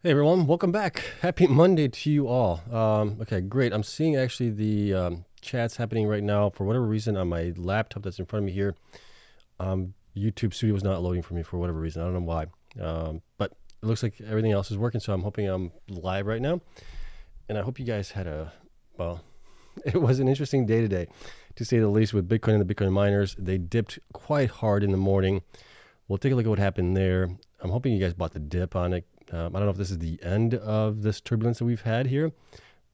Hey everyone, welcome back. Happy Monday to you all. Okay, great. I'm seeing actually the chats happening right now for whatever reason on my laptop that's in front of me here. YouTube Studio is not loading for me for whatever reason. I don't know why. But it looks like everything else is working, so I'm hoping I'm live right now. And I hope you guys had it was an interesting day today, to say the least, with Bitcoin and the Bitcoin miners. They dipped quite hard in the morning. We'll take a look at what happened there. I'm hoping you guys bought the dip on it. I don't know if this is the end of this turbulence that we've had here,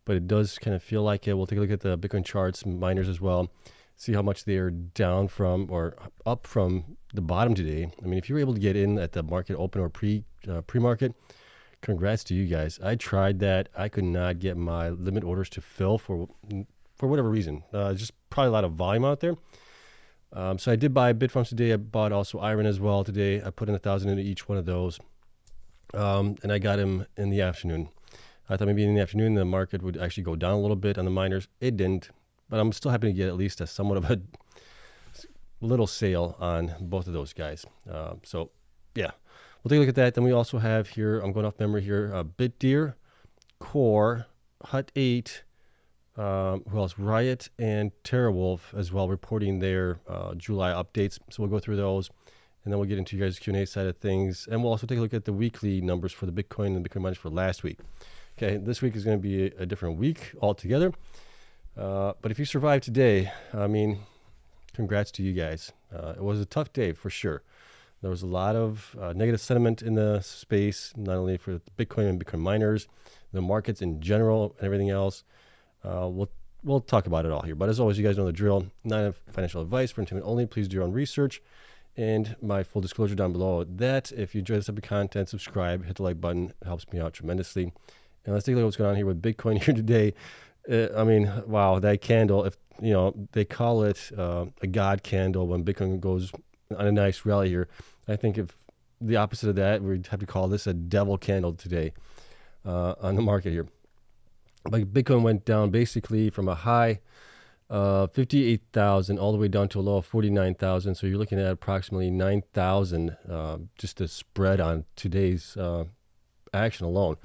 but it does kind of feel like it. We'll take a look at the Bitcoin charts, miners as well, see how much they are down from or up from the bottom today. I mean, if you were able to get in at the market open or pre-market, congrats to you guys. I tried that. I could not get my limit orders to fill for whatever reason. Just probably a lot of volume out there. So I did buy Bitfarms today. I bought also IREN as well today. I put in 1,000 into each one of those. And I got him in the afternoon. I thought maybe in the afternoon the market would actually go down a little bit on the miners. It didn't, but I'm still happy to get at least a somewhat of a little sale on both of those guys. So yeah, we'll take a look at that. Then we also have here, I'm going off memory here, Bitdeer, CORZ, Hut 8, who else? Riot and Terawulf as well, reporting their July updates. So we'll go through those. And then we'll get into you guys' Q&A side of things. And we'll also take a look at the weekly numbers for the Bitcoin and the Bitcoin miners for last week. Okay, this week is going to be a different week altogether. But if you survived today, I mean, congrats to you guys. It was a tough day for sure. There was a lot of negative sentiment in the space, not only for Bitcoin and Bitcoin miners, the markets in general, and everything else. We'll talk about it all here. But as always, you guys know the drill. Not financial advice for entertainment only. Please do your own research. And my full disclosure down below that if you enjoy this type of content, subscribe, hit the like button. It helps me out tremendously. And let's take a look at what's going on here with Bitcoin here today. I mean, wow, that candle, if you know, they call it a God candle when Bitcoin goes on a nice rally here. I think if the opposite of that, we'd have to call this a devil candle today on the market here. But Bitcoin went down basically from a high 58,000 all the way down to a low of 49,000. So you're looking at approximately 9,000 just to spread on today's action alone.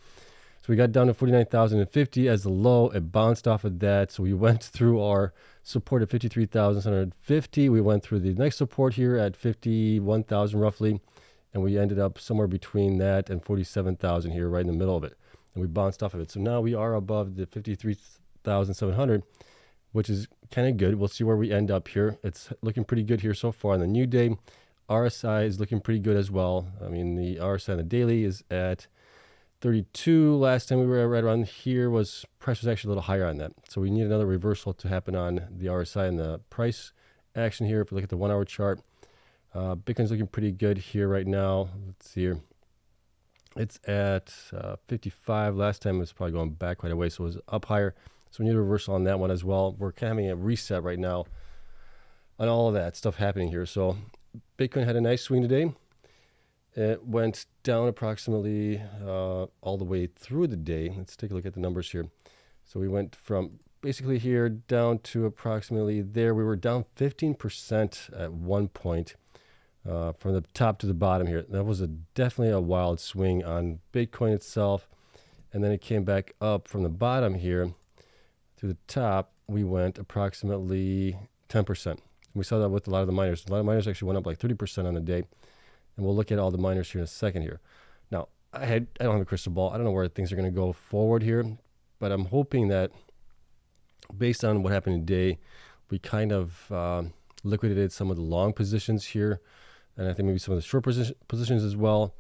So we got down to 49,050 as the low. It bounced off of that. So we went through our support at 53,750. We went through the next support here at 51,000 roughly. And we ended up somewhere between that and 47,000 here, right in the middle of it. And we bounced off of it. So now we are above the 53,700. Which is kind of good. We'll see where we end up here. It's looking pretty good here so far on the new day. RSI is looking pretty good as well. I mean, the RSI on the daily is at 32. Last time we were right around here, price was actually a little higher on that. So we need another reversal to happen on the RSI and the price action here. If we look at the 1 hour chart, Bitcoin's looking pretty good here right now. Let's see here. It's at 55. Last time it was probably going back quite a way, so it was up higher. So we need a reversal on that one as well. We're kind of having a reset right now on all of that stuff happening here. So Bitcoin had a nice swing today. It went down approximately all the way through the day. Let's take a look at the numbers here. So we went from basically here down to approximately there. We were down 15% at one point from the top to the bottom here. That was definitely a wild swing on Bitcoin itself. And then it came back up from the bottom here. To the top, we went approximately 10%. We saw that with a lot of the miners. A lot of miners actually went up like 30% on the day. And we'll look at all the miners here in a second here. Now, I don't have a crystal ball. I don't know where things are going to go forward here. But I'm hoping that based on what happened today, we kind of liquidated some of the long positions here. And I think maybe some of the short positions as well.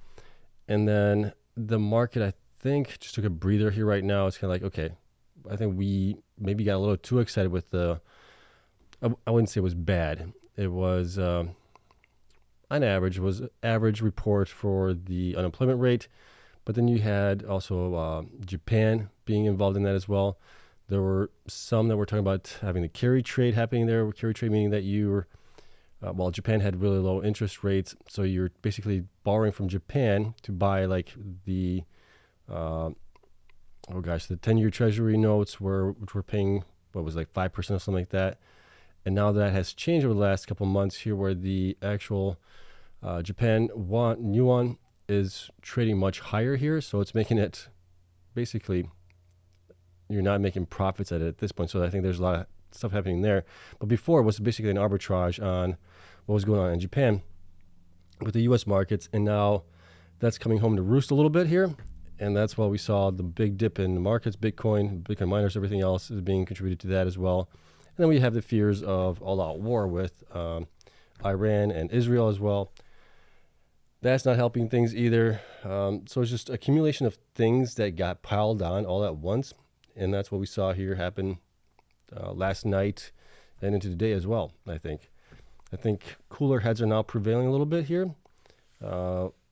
And then the market, I think, just took a breather here right now. It's kind of like, okay, I think we maybe got a little too excited with I wouldn't say it was bad. It was, on average, was average report for the unemployment rate. But then you had also Japan being involved in that as well. There were some that were talking about having the carry trade happening there. Carry trade meaning that you were, while Japan had really low interest rates, so you're basically borrowing from Japan to buy like the the 10-year treasury notes which were paying, what was like 5% or something like that. And now that has changed over the last couple of months here, where the actual Japan yuan is trading much higher here, so it's making it basically you're not making profits at it at this point. So I think there's a lot of stuff happening there. But before it was basically an arbitrage on what was going on in Japan with the U.S. markets, and now that's coming home to roost a little bit here, and that's why we saw the big dip in the markets. Bitcoin miners, everything else is being contributed to that as well. And then we have the fears of all-out war with Iran and Israel as well. That's not helping things either. So it's just accumulation of things that got piled on all at once, and that's what we saw here happen last night and into today as well. I think cooler heads are now prevailing a little bit here.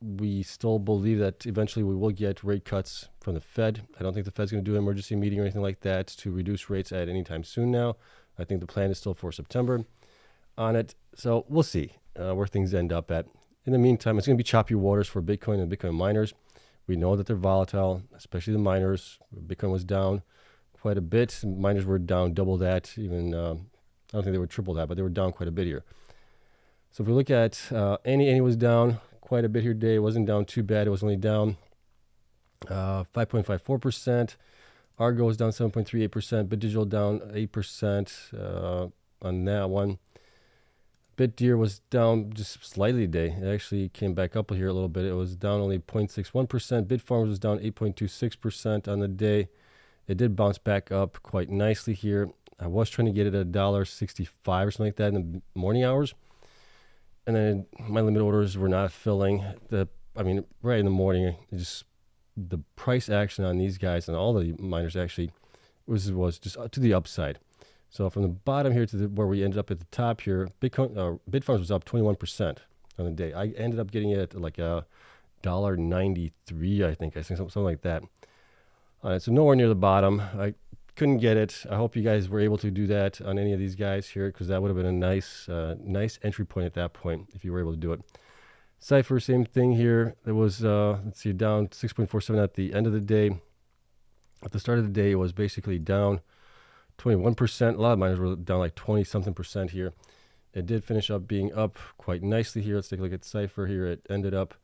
We still believe that eventually we will get rate cuts from the Fed. I don't think the Fed's going to do an emergency meeting or anything like that to reduce rates at any time soon now. I think the plan is still for September on it. So we'll see where things end up at. In the meantime, it's going to be choppy waters for Bitcoin and Bitcoin miners. We know that they're volatile, especially the miners. Bitcoin was down quite a bit. Miners were down double that, even I don't think they were triple that, but they were down quite a bit here. So if we look at Any was down quite a bit here today. It wasn't down too bad. It was only down 5.54%. Argo was down 7.38%. Bitdigital down 8% on that one. Bitdeer was down just slightly today. It actually came back up here a little bit. It was down only 0.61%. Bitfarms was down 8.26% on the day. It did bounce back up quite nicely here. I was trying to get it at $1.65 or something like that in the morning hours. And then my limit orders were not filling. Right in the morning, the price action on these guys and all the miners actually was just to the upside. So from the bottom here to where we ended up at the top here, Bitfarms was up 21% on the day. I ended up getting it at like $1.93, I think something like that. So nowhere near the bottom. I couldn't get it. I hope you guys were able to do that on any of these guys here, because that would have been a nice entry point at that point if you were able to do it. Cypher, same thing here. It was down 6.47 at the end of the day. At the start of the day, it was basically down 21%. A lot of miners were down like 20-something% here. It did finish up being up quite nicely here. Let's take a look at Cypher here. It ended up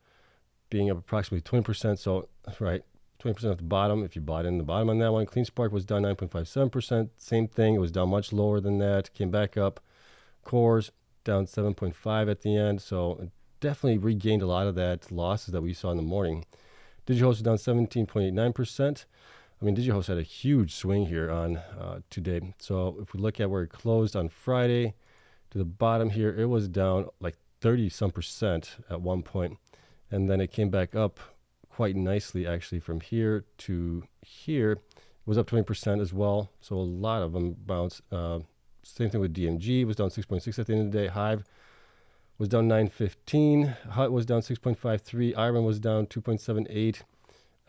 being up approximately 20%. So, right, 20% at the bottom if you bought in the bottom on that one. Cleanspark was down 9.57%. Same thing. It was down much lower than that. Came back up. CORZ down 7.5 at the end. So it definitely regained a lot of that losses that we saw in the morning. Digihost was down 17.89%. Digihost had a huge swing here on today. So if we look at where it closed on Friday to the bottom here, it was down like 30-some% at one point. And then it came back up quite nicely actually from here to here. It was up 20% as well. So a lot of them bounced. Same thing with DMG. It was down 6.6 at the end of the day. Hive was down 9.15. Hut was down 6.53. IREN was down 2.78.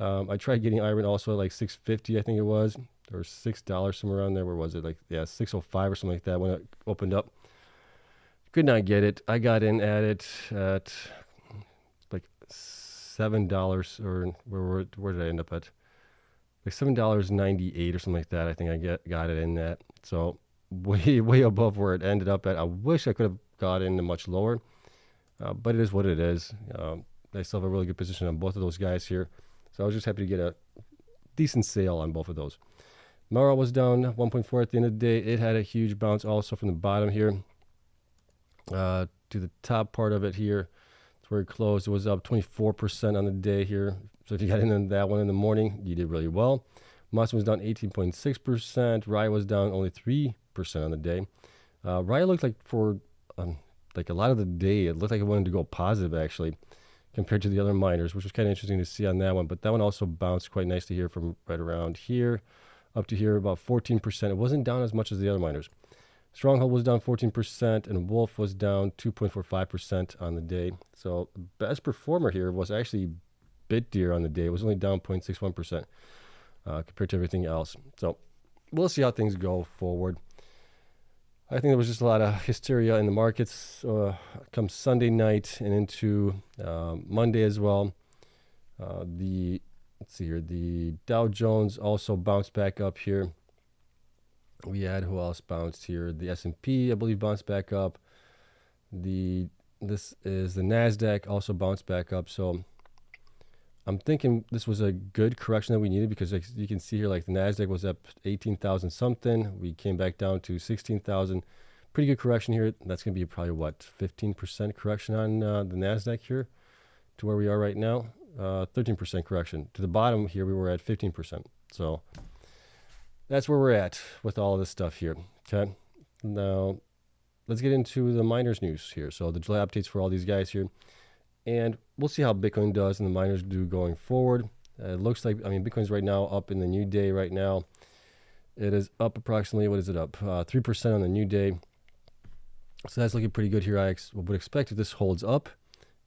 I tried getting IREN also at like $6.50, I think it was, or $6 somewhere around there. Where was it? $6.05 or something like that when it opened up. Could not get it. I got in at it at like $7, or where did I end up at? Like $7.98 or something like that. I think I got it in at. So way above where it ended up at. I wish I could have got in much lower, but it is what it is. I still have a really good position on both of those guys here. So I was just happy to get a decent sale on both of those. Mara was down 1.4 at the end of the day. It had a huge bounce also from the bottom here to the top part of it here. That's where it closed. It was up 24% on the day here. So if you got in on that one in the morning, you did really well. Mawson was down 18.6%. Riot was down only 3% on the day. Riot looked like for like a lot of the day, it looked like it wanted to go positive actually, compared to the other miners, which was kind of interesting to see on that one. But that one also bounced quite nicely here from right around here up to here, about 14%. It wasn't down as much as the other miners. Stronghold was down 14%, and Wolf was down 2.45% on the day. So the best performer here was actually Bitdeer on the day. It was only down 0.61% compared to everything else. So we'll see how things go forward. I think there was just a lot of hysteria in the markets come Sunday night and into Monday as well. Let's see here. The Dow Jones also bounced back up here. We had who else bounced here? The S&P, I believe, bounced back up. This is the Nasdaq, also bounced back up. So I'm thinking this was a good correction that we needed because like, you can see here, like the NASDAQ was up 18,000 something. We came back down to 16,000. Pretty good correction here. That's going to be probably what, 15% correction on the NASDAQ here to where we are right now. 13% correction. To the bottom here, we were at 15%. So that's where we're at with all of this stuff here. Okay. Now let's get into the miners news here. So the July updates for all these guys here. And we'll see how Bitcoin does and the miners do going forward. It looks like, I mean, Bitcoin's right now up in the new day right now. It is up approximately, what is it up? 3% on the new day. So that's looking pretty good here. I would expect if this holds up,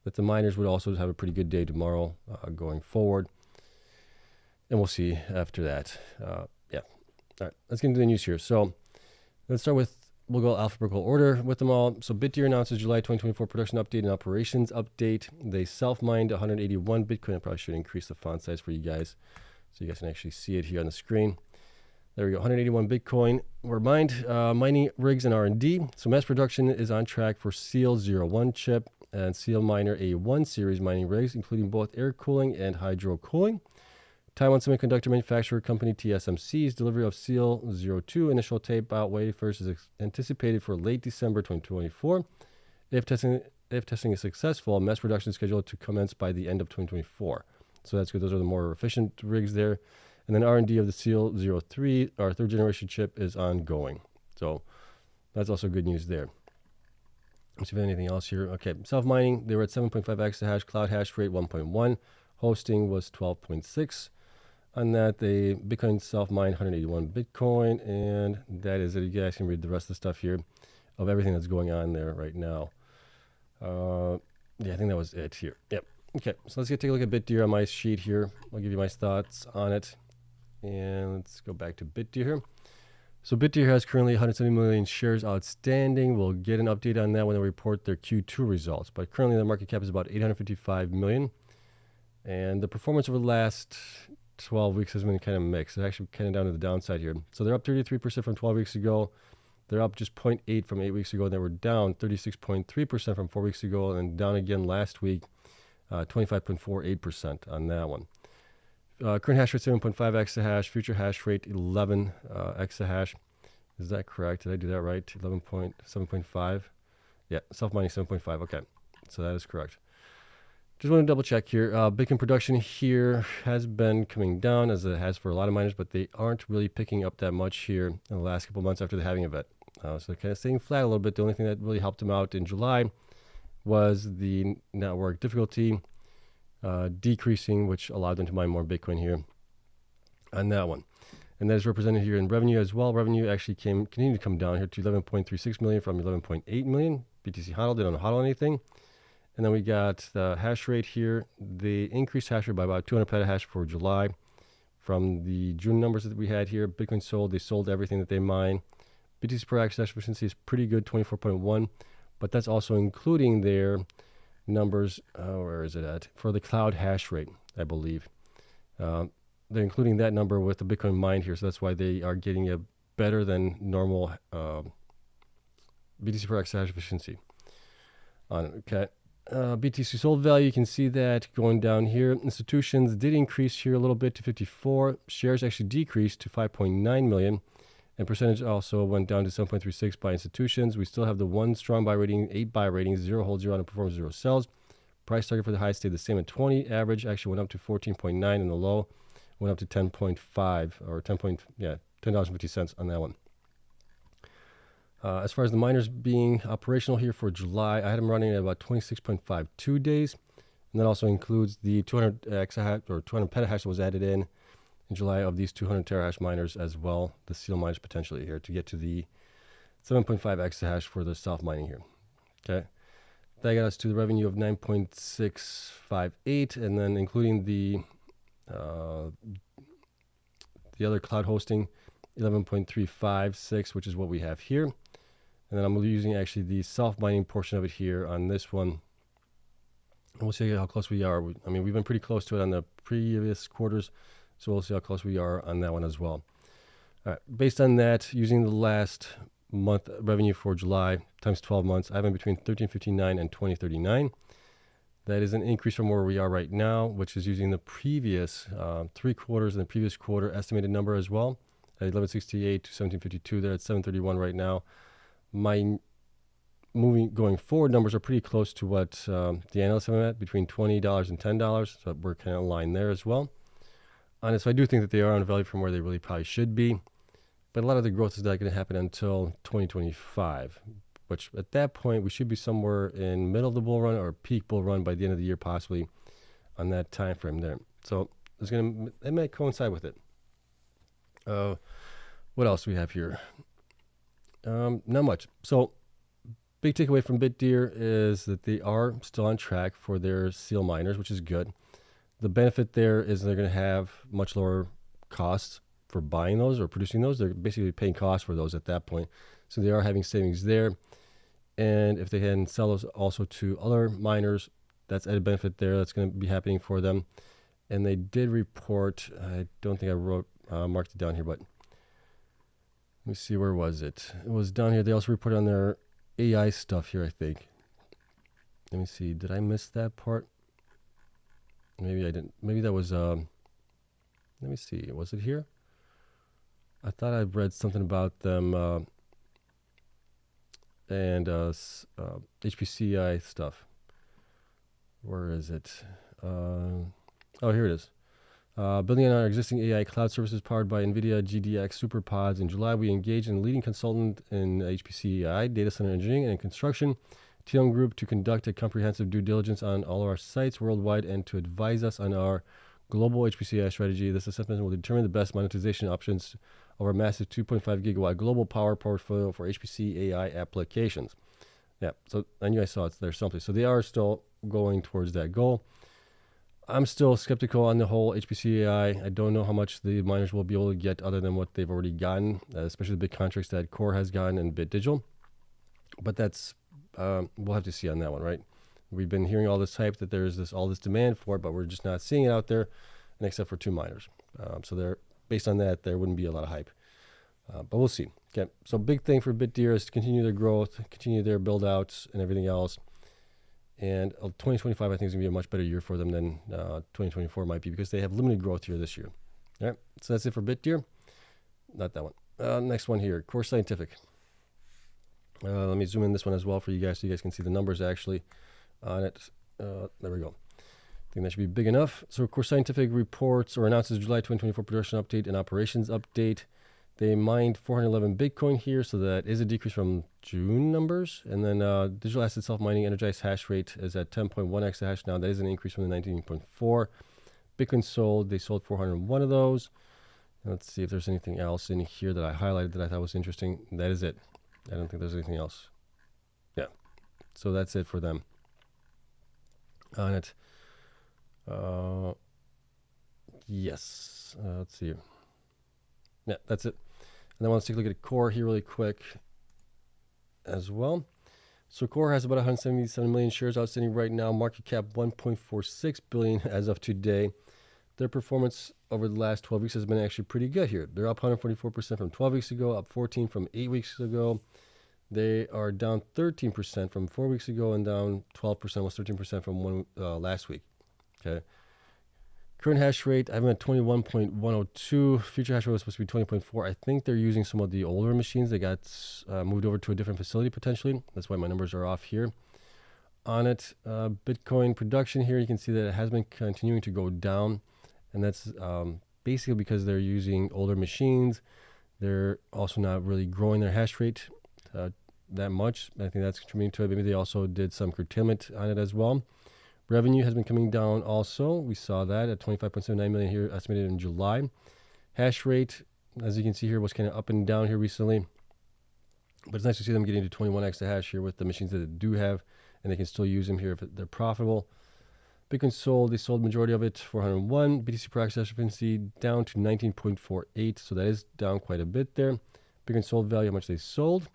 that the miners would also have a pretty good day tomorrow going forward. And we'll see after that. Yeah. All right, let's get into the news here. So let's start with, we'll go alphabetical order with them all. So Bitdeer announces July 2024 production update and operations update. They self-mined 181 Bitcoin. I probably should increase the font size for you guys so you guys can actually see it here on the screen. There we go, 181 Bitcoin were mined. Mining rigs and R&D. So mass production is on track for Seal 01 chip and Seal Miner A1 series mining rigs, including both air cooling and hydro cooling. Taiwan Semiconductor Manufacturer Company TSMC's delivery of Seal 02 initial tape-out wafers is anticipated for late December 2024. If testing is successful, mass production is scheduled to commence by the end of 2024. So that's good. Those are the more efficient rigs there. And then R&D of the Seal 03, our third generation chip, is ongoing. So that's also good news there. Let's see if anything else here. Okay, self-mining, they were at 7.5 exahash, cloud hash rate 1.1, hosting was 12.6. On that, they Bitcoin self-mined 181 Bitcoin, and that is it. You guys can read the rest of the stuff here of everything that's going on there right now. Yeah, I think that was it here. Yep. Okay, so let's take a look at Bitdeer on my sheet here. I'll give you my thoughts on it. And let's go back to Bitdeer here. So Bitdeer has currently 170 million shares outstanding. We'll get an update on that when they report their Q2 results. But currently the market cap is about 855 million. And the performance over the last 12 weeks has been kind of mixed. It's actually kind of down to the downside here. So they're up 33% from 12 weeks ago. They're up just 0.8 from 8 weeks ago. And they were down 36.3% from 4 weeks ago. And down again last week, 25.48% on that one. Current hash rate 7.5 exahash, future hash rate 11 exahash. Is that correct? Did I do that right? 11.7.5? Yeah, self-mining 7.5. Okay, so that is correct. Just want to double check here. Bitcoin production here has been coming down as it has for a lot of miners, but they aren't really picking up that much here in the last couple of months after the halving event. So they're kind of staying flat a little bit. The only thing that really helped them out in July was the network difficulty decreasing, which allowed them to mine more Bitcoin here on that one. And that is represented here in revenue as well. Revenue actually continued to come down here to 11.36 million from 11.8 million. BTC hodl, they don't hodl anything. And then we got the hash rate here. They increased hash rate by about 200 petahash for July from the June numbers that we had here. Bitcoin sold, they sold everything that they mine. BTC per exahash efficiency is pretty good, 24.1, but that's also including their numbers, where is it at? For the cloud hash rate, I believe. They're including that number with the Bitcoin mined here, so that's why they are getting a better than normal BTC per exahash efficiency on it. Okay. BTC sold value, you can see that going down here. Institutions did increase here a little bit to 54. Shares actually decreased to 5.9 million. And percentage also went down to 7.36 by institutions. We still have the 1 strong buy rating, 8 buy ratings, 0 hold, 0 underperform, 0 sells. Price target for the high stayed the same at 20. Average actually went up to 14.9 and the low went up to 10.5 or $10.50 on that one. As far as the miners being operational here for July, I had them running at about 26.52 days. And that also includes the 200 exahash or 200 petahash that was added in July of these 200 terahash miners as well, the seal miners potentially here to get to the 7.5 exahash for the self-mining here. Okay. That got us to the revenue of 9.658, and then including the other cloud hosting, 11.356, which is what we have here. And then I'm using actually the self-mining portion of it here on this one. And we'll see how close we are. I mean, we've been pretty close to it on the previous quarters, so we'll see how close we are on that one as well. All right, based on that, using the last month revenue for July times 12 months, I have in between 1359 and 2039. That is an increase from where we are right now, which is using the previous 3 quarters and the previous quarter estimated number as well. At 1168 to 1752, they're at 731 right now. My going forward numbers are pretty close to what the analysts have at, between $20 and $10. So we're kind of aligned there as well. On it, so I do think that they are undervalued from where they really probably should be. But a lot of the growth is not going to happen until 2025, which at that point we should be somewhere in middle of the bull run or peak bull run by the end of the year, possibly on that time frame there. So it may coincide with it. What else do we have here? Not much. So big takeaway from Bitdeer is that they are still on track for their seal miners, which is good. The benefit there is they're going to have much lower costs for buying those or producing those. They're basically paying costs for those at that point. So they are having savings there. And if they can sell those also to other miners, that's added benefit there. That's going to be happening for them. And they did report, I don't think I marked it down here, but let me see, where was it? It was down here. They also reported on their AI stuff here, I think. Let me see. Did I miss that part? Maybe I didn't. Maybe that was, let me see. Was it here? I thought I read something about them and HPCI stuff. Where is it? Oh, here it is. Building on our existing AI cloud services powered by NVIDIA GDX SuperPods, in July we engaged in a leading consultant in HPC-AI, data center engineering and construction, TM Group, to conduct a comprehensive due diligence on all of our sites worldwide and to advise us on our global HPC-AI strategy. This assessment will determine the best monetization options of our massive 2.5 gigawatt global power portfolio for HPC-AI applications. Yeah, so I knew I saw it there someplace. So they are still going towards that goal. I'm still skeptical on the whole HPC AI. I don't know how much the miners will be able to get other than what they've already gotten, especially the big contracts that Core has gotten and BitDigital. But that's, we'll have to see on that one, right? We've been hearing all this hype that there's all this demand for it, but we're just not seeing it out there, and except for 2 miners. So based on that, there wouldn't be a lot of hype. But we'll see. Okay, so big thing for Bitdeer is to continue their growth, continue their build-outs and everything else. And 2025, I think, is going to be a much better year for them than 2024 might be, because they have limited growth here this year. All right, so that's it for Bitdeer. Not that one. Next one here, CORZ Scientific. Let me zoom in this one as well for you guys so you guys can see the numbers actually on it. There we go. I think that should be big enough. So CORZ Scientific reports or announces July 2024 production update and operations update. They mined 411 Bitcoin here, so that is a decrease from June numbers. And then digital asset self-mining energized hash rate is at 10.1 exahash now. That is an increase from the 19.4. Bitcoin sold, they sold 401 of those. And let's see if there's anything else in here that I highlighted that I thought was interesting. That is it. I don't think there's anything else. Yeah, so that's it for them on it. Yes, let's see. Yeah, that's it. And then let's take a look at Core here really quick as well. So Core has about 177 million shares outstanding right now. Market cap 1.46 billion as of today. Their performance over the last 12 weeks has been actually pretty good here. They're up 144% from 12 weeks ago, up 14% from 8 weeks ago. They are down 13% from 4 weeks ago and down 12%, was 13% from last week. Okay. Current hash rate, I have at 21.102. Future hash rate was supposed to be 20.4. I think they're using some of the older machines. They got moved over to a different facility potentially. That's why my numbers are off here. On it, Bitcoin production here, you can see that it has been continuing to go down. And that's basically because they're using older machines. They're also not really growing their hash rate that much. I think that's contributing to it. Maybe they also did some curtailment on it as well. Revenue has been coming down also. We saw that at 25.79 million here, estimated in July. Hash rate, as you can see here, was kind of up and down here recently. But it's nice to see them getting to 21 exahash here with the machines that they do have, and they can still use them here if they're profitable. Bitcoin sold, they sold majority of it, 401. BTC per access efficiency down to 19.48, so that is down quite a bit there. Bitcoin sold value, how much they sold.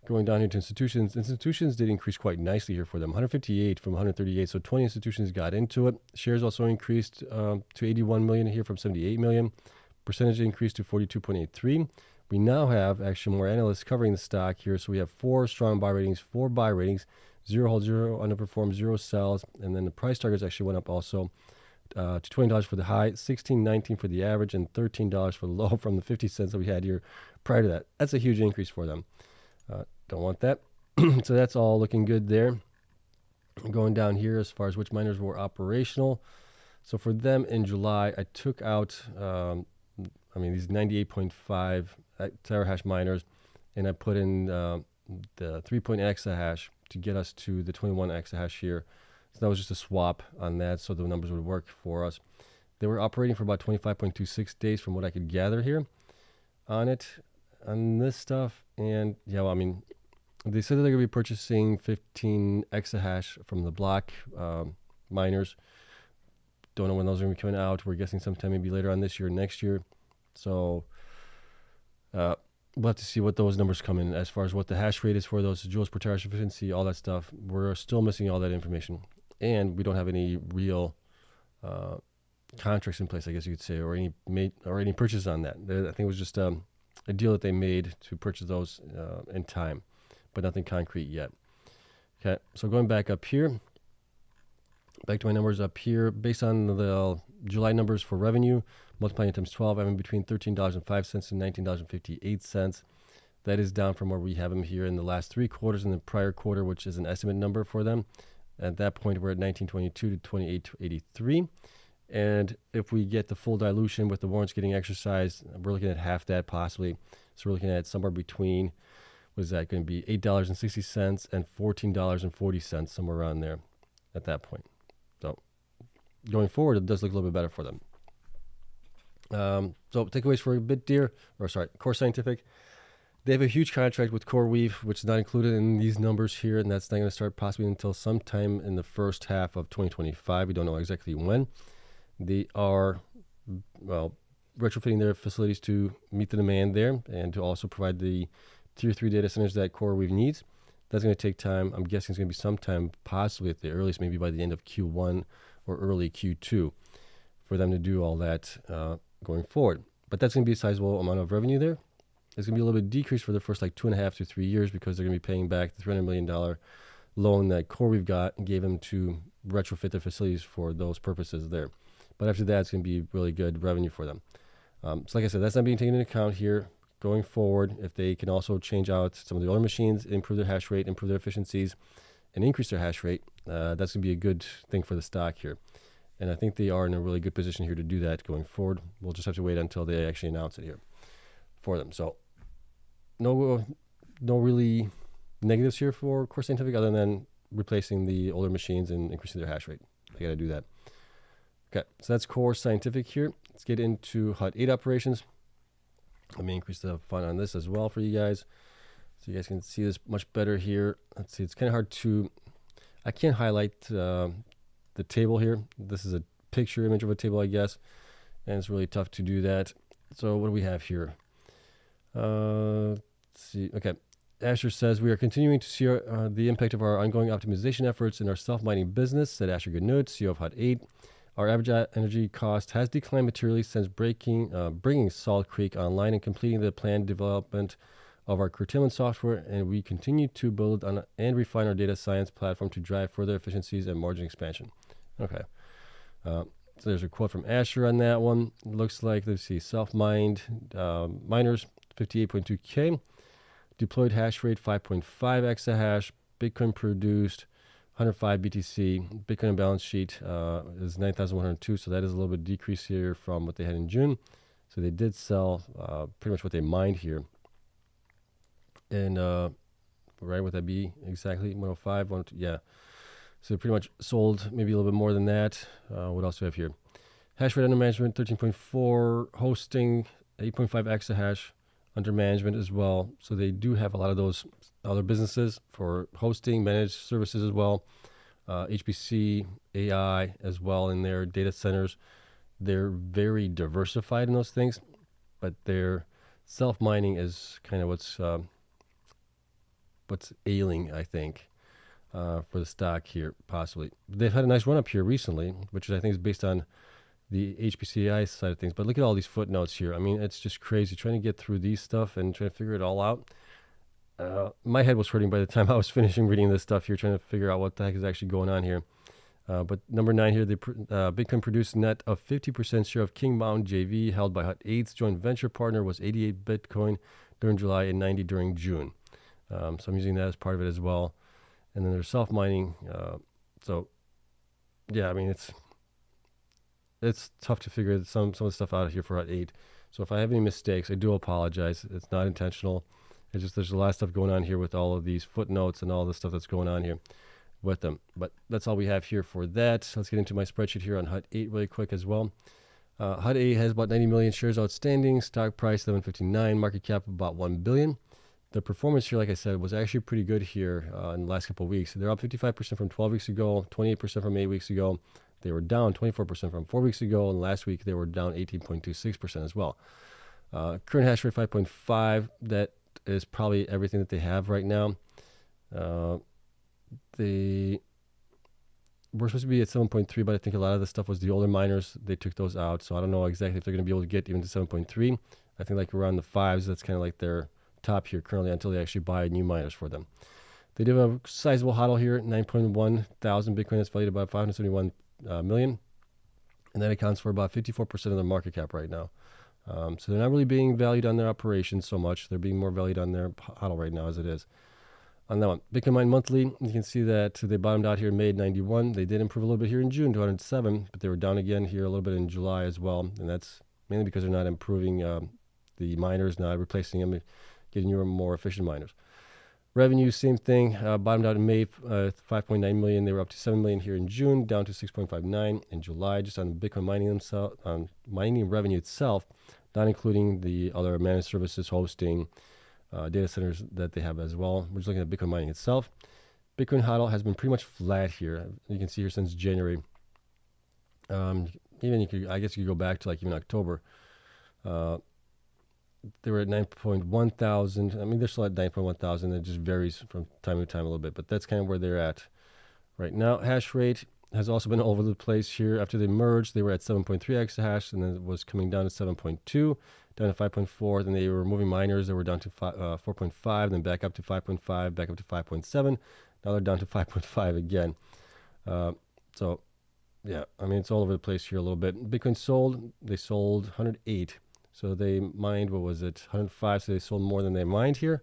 Going down here to institutions. Institutions did increase quite nicely here for them. 158 from 138. So 20 institutions got into it. Shares also increased to 81 million here from 78 million. Percentage increased to 42.83. We now have actually more analysts covering the stock here. So we have 4 strong buy ratings, 4 buy ratings, 0 hold, 0 underperform, 0 sells. And then the price targets actually went up also to $20 for the high, $16.19 for the average, and $13 for the low from the 50 cents that we had here prior to that. That's a huge increase for them. Don't want that. So that's all looking good there. Going down here as far as which miners were operational. So for them in July, I took out, these 98.5 terahash miners, and I put in the 3 exahash to get us to the 21 exahash here. So that was just a swap on that, so the numbers would work for us. They were operating for about 25.26 days from what I could gather here on this stuff. And yeah, well, they said that they're going to be purchasing 15 exahash from the block miners. Don't know when those are going to be coming out. We're guessing sometime maybe later on this year, next year. So we'll have to see what those numbers come in as far as what the hash rate is for those, joules per terahash efficiency, all that stuff. We're still missing all that information. And we don't have any real contracts in place, I guess you could say, or any purchase on that. I think it was just a deal that they made to purchase those in time, but nothing concrete yet. Okay, so going back up here, back to my numbers up here, based on the July numbers for revenue, multiplying it times 12, I'm in between $13.05 and $19.58. That is down from where we have them here in the last 3 quarters in the prior quarter, which is an estimate number for them. At that point, we're at 19.22 to 28.83. And if we get the full dilution with the warrants getting exercised, we're looking at half that possibly. So we're looking at somewhere between, what is that going to be, $8.60 and $14.40, somewhere around there at that point. So going forward, it does look a little bit better for them. So takeaways for Bitdeer, CORZ Scientific. They have a huge contract with CoreWeave, which is not included in these numbers here, and that's not going to start possibly until sometime in the first half of 2025. We don't know exactly when. They are, retrofitting their facilities to meet the demand there and to also provide the Tier 3 data centers that CoreWeave needs. That's going to take time. I'm guessing it's going to be sometime, possibly at the earliest, maybe by the end of Q1 or early Q2 for them to do all that going forward. But that's going to be a sizable amount of revenue there. It's going to be a little bit decreased for the first 2.5 to 3 years because they're going to be paying back the $300 million loan that CoreWeave got and gave them to retrofit their facilities for those purposes there. But after that, it's going to be really good revenue for them. So like I said, that's not being taken into account here going forward. If they can also change out some of the older machines, improve their hash rate, improve their efficiencies, and increase their hash rate, that's going to be a good thing for the stock here. And I think they are in a really good position here to do that going forward. We'll just have to wait until they actually announce it here for them. So no really negatives here for CORZ Scientific other than replacing the older machines and increasing their hash rate. They got to do that. Okay, so that's CORZ Scientific here. Let's get into HUD 8 operations. Let me increase the font on this as well for you guys so you guys can see this much better here. Let's see, it's kind of hard to, I can't highlight the table here. This is a picture image of a table, I guess, and it's really tough to do that. So what do we have here? Let's see. Okay. Asher says, we are continuing to see the impact of our ongoing optimization efforts in our self-mining business, said Asher Goodnote, CEO of HUD 8. Our average energy cost has declined materially since bringing Salt Creek online and completing the planned development of our curtailment software, and we continue to build on and refine our data science platform to drive further efficiencies and margin expansion. Okay. So there's a quote from Asher on that one. It looks like, let's see, self-mined miners, 58.2K. Deployed hash rate, 5.5 exahash. Bitcoin produced, 105 BTC. Bitcoin balance sheet is 9,102, so that is a little bit decrease here from what they had in June. So they did sell pretty much what they mined here. And right, would that be exactly 105? 102, yeah. So they pretty much sold maybe a little bit more than that. What else do we have here? Hash rate under management, 13.4. Hosting, 8.5 exahash under management as well. So they do have a lot of those other businesses for hosting, managed services as well. HPC, AI as well in their data centers. They're very diversified in those things, but their self-mining is kind of what's ailing, I think, for the stock here, possibly. They've had a nice run up here recently, which I think is based on the HPC side of things. But look at all these footnotes here. I mean, it's just crazy trying to get through these stuff and trying to figure it all out. My head was hurting by the time I was finishing reading this stuff here, trying to figure out what the heck is actually going on here. But number 9 here, Bitcoin produced net of 50% share of King Mountain JV held by Hut 8's joint venture partner was 88 Bitcoin during July and 90 during June. So I'm using that as part of it as well. And then there's self-mining. So yeah, I mean, it's tough to figure some of the stuff out here for Hut 8. So if I have any mistakes, I do apologize. It's not intentional. It's just there's a lot of stuff going on here with all of these footnotes and all the stuff that's going on here with them. But that's all we have here for that. Let's get into my spreadsheet here on Hut 8 really quick as well. Hut 8 has about 90 million shares outstanding, stock price 11.59, market cap about 1 billion. The performance here, like I said, was actually pretty good here in the last couple of weeks. They're up 55% from 12 weeks ago, 28% from 8 weeks ago. They were down 24% from 4 weeks ago, and last week they were down 18.26% as well. Current hash rate 5.5. That is probably everything that they have right now. They were supposed to be at 7.3, but I think a lot of the stuff was the older miners. They took those out, so I don't know exactly if they're going to be able to get even to 7.3. I think like around the 5s, that's kind of like their top here currently until they actually buy new miners for them. They do have a sizable hodl here, 9.1 thousand Bitcoin. That's valued at about 571 million, and that accounts for about 54% of their market cap right now. So they're not really being valued on their operations so much. They're being more valued on their hodl right now as it is. On that one, Bitcoin Mine Monthly, you can see that they bottomed out here in May 91. They did improve a little bit here in June to 107, but they were down again here a little bit in July as well, and that's mainly because they're not improving the miners, not replacing them, getting newer, more efficient miners. Revenue, same thing, bottomed out in May, 5.9 million. They were up to 7 million here in June, down to 6.59 in July, just on Bitcoin mining themselves, on mining revenue itself, not including the other managed services, hosting, data centers that they have as well. We're just looking at Bitcoin mining itself. Bitcoin hodl has been pretty much flat here. You can see here since January. Even I guess you could go back to like even October. They were at 9.1 thousand. I mean, they're still at 9.1 thousand. It just varies from time to time a little bit, but that's kind of where they're at right now. Hash rate has also been all over the place here. After they merged, they were at 7.3 exahash, and then it was coming down to 7.2, down to 5.4. Then they were moving miners. They were down to 4.5, then back up to 5.5, back up to 5.7. Now they're down to 5.5 again. So, yeah, I mean, it's all over the place here a little bit. Bitcoin sold, they sold 108. So they mined, what was it, 105. So they sold more than they mined here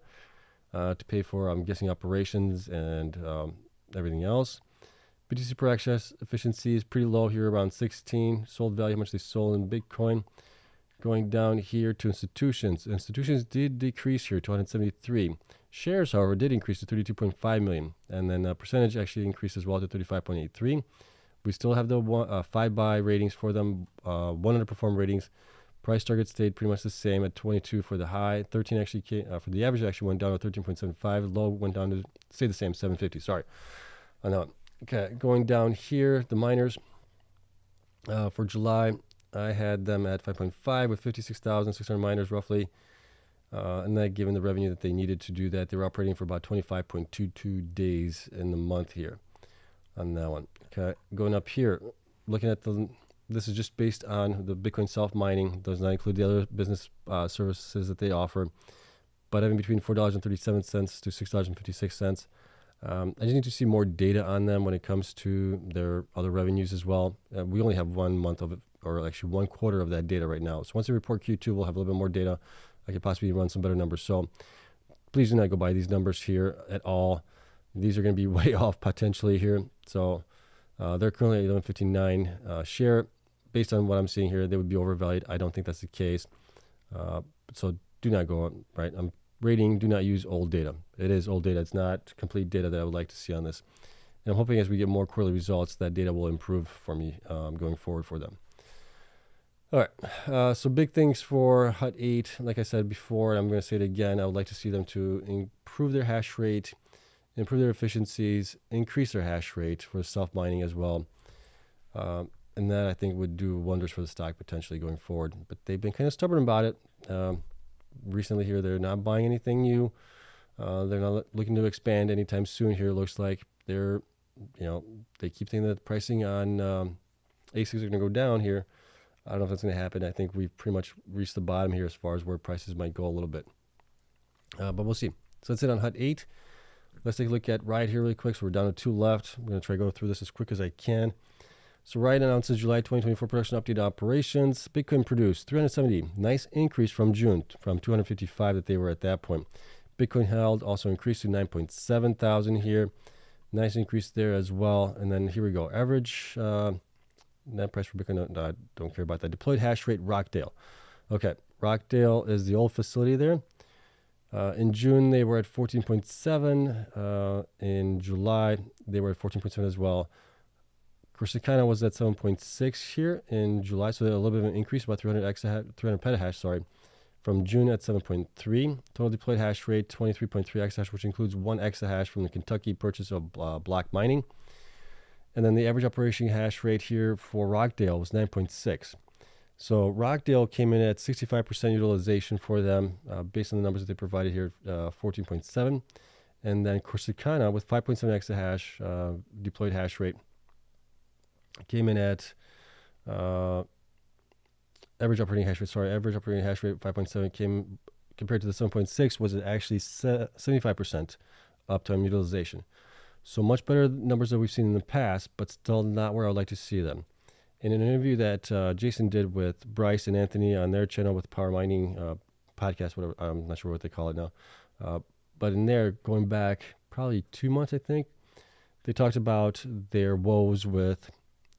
to pay for, I'm guessing, operations and everything else. BTC per access efficiency is pretty low here, around 16. Sold value, how much they sold in Bitcoin. Going down here to institutions. Institutions did decrease here to 173. Shares, however, did increase to 32.5 million. And then percentage actually increased as well to 35.83. We still have the 5 buy ratings for them, 1 underperform ratings. Price target stayed pretty much the same at 22 for the high. 13 actually came, for the average actually went down to 13.75. Low went down to stay the same, 750. Sorry. I know. Okay, going down here, the miners for July, I had them at 5.5 with 56,600 miners roughly. And that given the revenue that they needed to do that, they were operating for about 25.22 days in the month here on that one. Okay, going up here, looking at this is just based on the Bitcoin self-mining. Does not include the other business services that they offer. But having between $4.37 to $6.56. I just need to see more data on them when it comes to their other revenues as well. We only have 1 month of it, or actually 1 quarter of that data right now. So once they report Q2, we'll have a little bit more data. I could possibly run some better numbers. So please do not go by these numbers here at all. These are going to be way off potentially here. So they're currently at 11.59 share. Based on what I'm seeing here, they would be overvalued. I don't think that's the case. So do not go on, right? I'm rating, do not use old data. It is old data. It's not complete data that I would like to see on this. And I'm hoping as we get more quarterly results, that data will improve for me going forward for them. All right. So big things for Hut 8. Like I said before, and I'm going to say it again, I would like to see them to improve their hash rate, improve their efficiencies, increase their hash rate for self-mining as well. And that, I think, would do wonders for the stock potentially going forward. But they've been kind of stubborn about it. Recently here, they're not buying anything new. They're not looking to expand anytime soon here. It looks like they're, they keep thinking that the pricing on ASICs are going to go down here. I don't know if that's going to happen. I think we've pretty much reached the bottom here as far as where prices might go a little bit. But we'll see. So that's it on HUD 8. Let's take a look at Riot here really quick. So we're down to 2 left. I'm going to try to go through this as quick as I can. So Riot announces July 2024 production update operations. Bitcoin produced 370. Nice increase from June, from 255 that they were at that point. Bitcoin held also increased to 9.7 thousand here. Nice increase there as well. And then here we go. Average net price for Bitcoin. No, I don't care about that. Deployed hash rate, Rockdale. Okay, Rockdale is the old facility there. In June, they were at 14.7. In July, they were at 14.7 as well. Corsicana was at 7.6 here in July, so a little bit of an increase, about 300 petahash, sorry, from June at 7.3. Total deployed hash rate, 23.3 exahash, which includes 1 exahash from the Kentucky purchase of block mining. And then the average operation hash rate here for Rockdale was 9.6. So Rockdale came in at 65% utilization for them, based on the numbers that they provided here, 14.7. And then Corsicana with 5.7 exahash deployed hash rate came in at average operating hash rate 5.7 came compared to the 7.6 was actually 75% uptime utilization. So much better numbers that we've seen in the past, but still not where I'd like to see them. In an interview that Jason did with Bryce and Anthony on their channel with Power Mining podcast, whatever, I'm not sure what they call it now, but in there, going back probably 2 months, I think, they talked about their woes with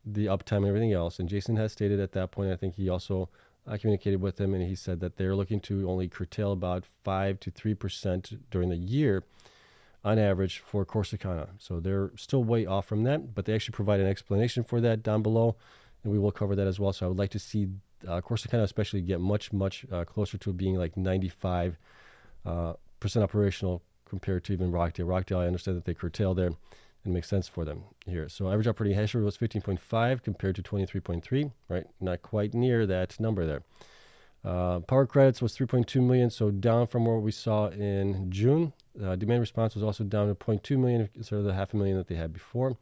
the uptime and everything else. And Jason has stated at that point, I think he also communicated with him, and he said that they're looking to only curtail about 5 to 3% during the year on average for Corsicana. So they're still way off from that, but they actually provide an explanation for that down below, and we will cover that as well. So I would like to see Corsicana especially get much closer to being like 95% operational compared to even Rockdale. Rockdale, I understand that they curtail there. It makes sense for them here. So average operating hash rate was 15.5 compared to 23.3, right? Not quite near that number there. Power credits was 3.2 million, so down from what we saw in June. Demand response was also down to 0.2 million instead of the 500,000 that they had before.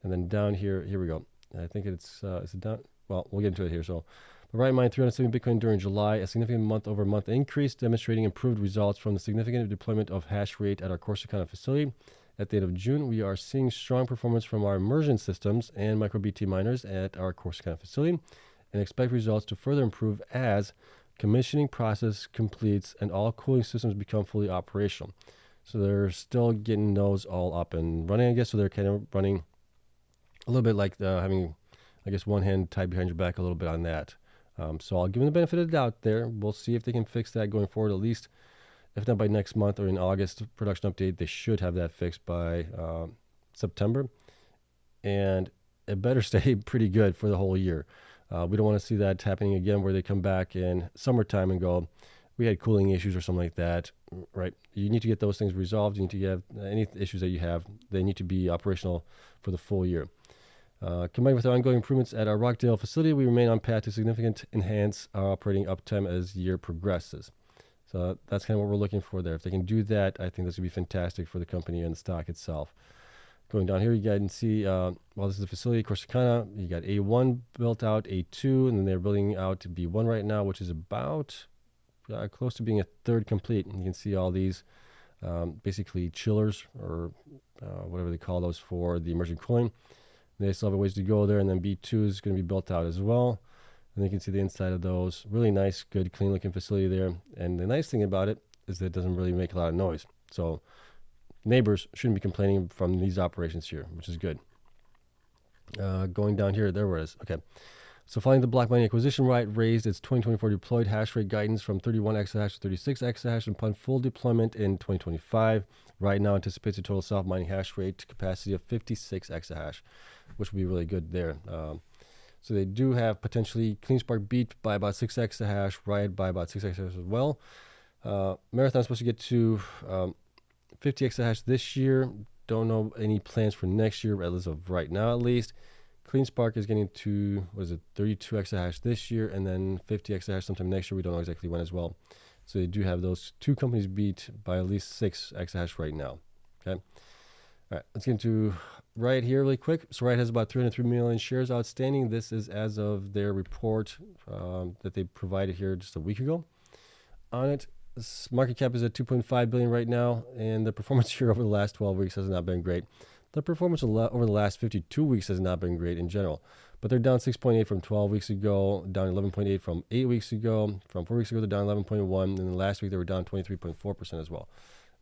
And then down here we go. I think is it down? Well, we'll get into it here. So, Riot mined 370 Bitcoin during July, a significant month-over-month increase, demonstrating improved results from the significant deployment of hash rate at our Corsicana facility. At the end of June, we are seeing strong performance from our immersion systems and microBT miners at our Corsicana facility and expect results to further improve as commissioning process completes and all cooling systems become fully operational. So they're still getting those all up and running, I guess. So they're kind of running a little bit like having, I guess, one hand tied behind your back a little bit on that. So I'll give them the benefit of the doubt there. We'll see if they can fix that going forward, at least. If not by next month or in August production update, they should have that fixed by September. And it better stay pretty good for the whole year. We don't want to see that happening again where they come back in summertime and go, we had cooling issues or something like that, right? You need to get those things resolved. You need to get any issues that you have, they need to be operational for the full year. Combined with our ongoing improvements at our Rockdale facility, we remain on path to significantly enhance our operating uptime as the year progresses. So that's kind of what we're looking for there. If they can do that, I think this would be fantastic for the company and the stock itself. Going down here, you guys can see, well, this is the facility, Corsicana. You got A1 built out, A2, and then they're building out to B1 right now, which is about close to being a third complete. And you can see all these basically chillers or whatever they call those for the immersion cooling. And they still have a ways to go there, and then B2 is going to be built out as well. And you can see the inside of those. Really nice, good, clean-looking facility there. And the nice thing about it is that it doesn't really make a lot of noise. So neighbors shouldn't be complaining from these operations here, which is good. Going down here, there it is. Okay. So following the block mining acquisition, Riot raised its 2024 deployed hash rate guidance from 31 exahash to 36 exahash, and upon full deployment in 2025, Riot now anticipates a total self-mining hash rate capacity of 56 exahash, which will be really good there. So they do have potentially Cleanspark beat by about 6 exahash, Riot by about 6 exahash as well. Marathon's supposed to get to 50 exahash this year. Don't know any plans for next year, as of right now at least. Cleanspark is getting to, 32 exahash this year, and then 50 exahash sometime next year. We don't know exactly when as well. So they do have those two companies beat by at least 6 exahash right now. Okay. All right, let's get into Riot here really quick. So Riot has about 303 million shares outstanding. This is as of their report that they provided here just a week ago on it. Market cap is at 2.5 billion right now, and the performance here over the last 12 weeks has not been great. The performance over the last 52 weeks has not been great in general, but they're down 6.8 from 12 weeks ago, down 11.8 from 8 weeks ago. From 4 weeks ago, they're down 11.1, and then last week they were down 23.4% as well.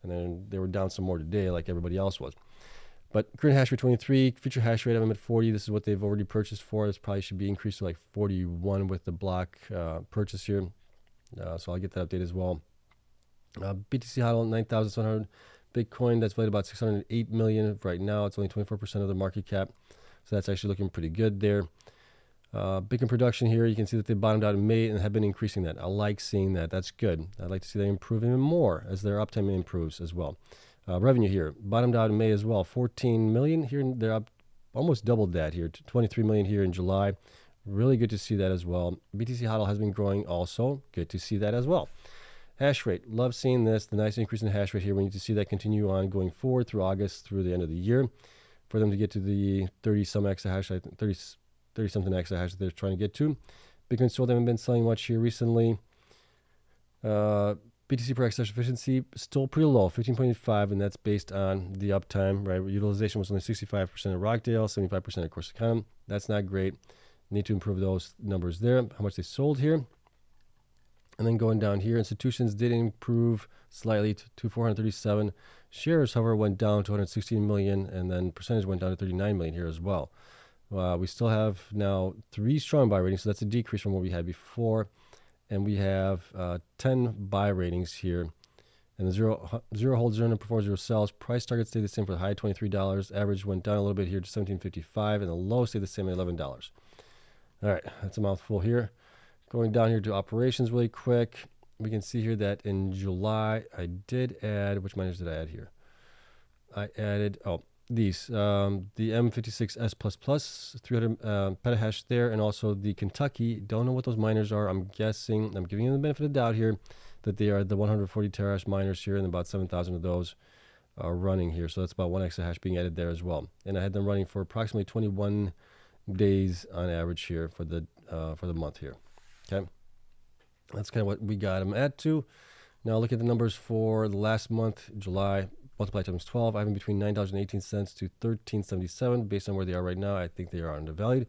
And then they were down some more today, like everybody else was. But current hash rate 23, future hash rate I'm at 40. This is what they've already purchased for. This probably should be increased to like 41 with the block purchase here. So I'll get that update as well. BTC HODL 9,700 Bitcoin. That's valued about 608 million right now. It's only 24% of the market cap. So that's actually looking pretty good there. Bitcoin production here, you can see that they bottomed out in May and have been increasing that. I like seeing that. That's good. I'd like to see them improve even more as their uptime improves as well. Revenue here, bottomed out in May as well. 14 million here. They're up almost doubled that here to 23 million here in July. Really good to see that as well. BTC HODL has been growing also. Good to see that as well. Hash rate, love seeing this. The nice increase in the hash rate here. We need to see that continue on going forward through August, through the end of the year, for them to get to the 30-some exahash, I think 30-something exahash that they're trying to get to. Bitcoin sold haven't been selling much here recently. BTC per exahash efficiency still pretty low, 15.85, and that's based on the uptime, right? Utilization was only 65% at Rockdale, 75% at Corsicana. That's not great. Need to improve those numbers there. How much they sold here. And then going down here, institutions did improve slightly to 437. Shares, however, went down to 116 million, and then percentage went down to 39 million here as well. We still have now 3 strong buy ratings, so that's a decrease from what we had before. And we have 10 buy ratings here. And the zero hold, 0 perform, 0 sells. Price target stayed the same for the high, $23. Average went down a little bit here to $17.55, and the low stayed the same at $11. All right, that's a mouthful here. Going down here to operations really quick, we can see here that in July, I did add, which miners did I add here? I added, these, the M56S++, 300 petahash there, and also the Kentucky. Don't know what those miners are. I'm guessing, I'm giving them the benefit of the doubt here, that they are the 140 terahash miners here, and about 7,000 of those are running here. So that's about 1 exahash being added there as well. And I had them running for approximately 21 days on average here for the month here. Okay, that's kind of what we got them at to. Now look at the numbers for the last month, July. Multiply times 12, I have them between $9.18 to $13.77. Based on where they are right now, I think they are undervalued.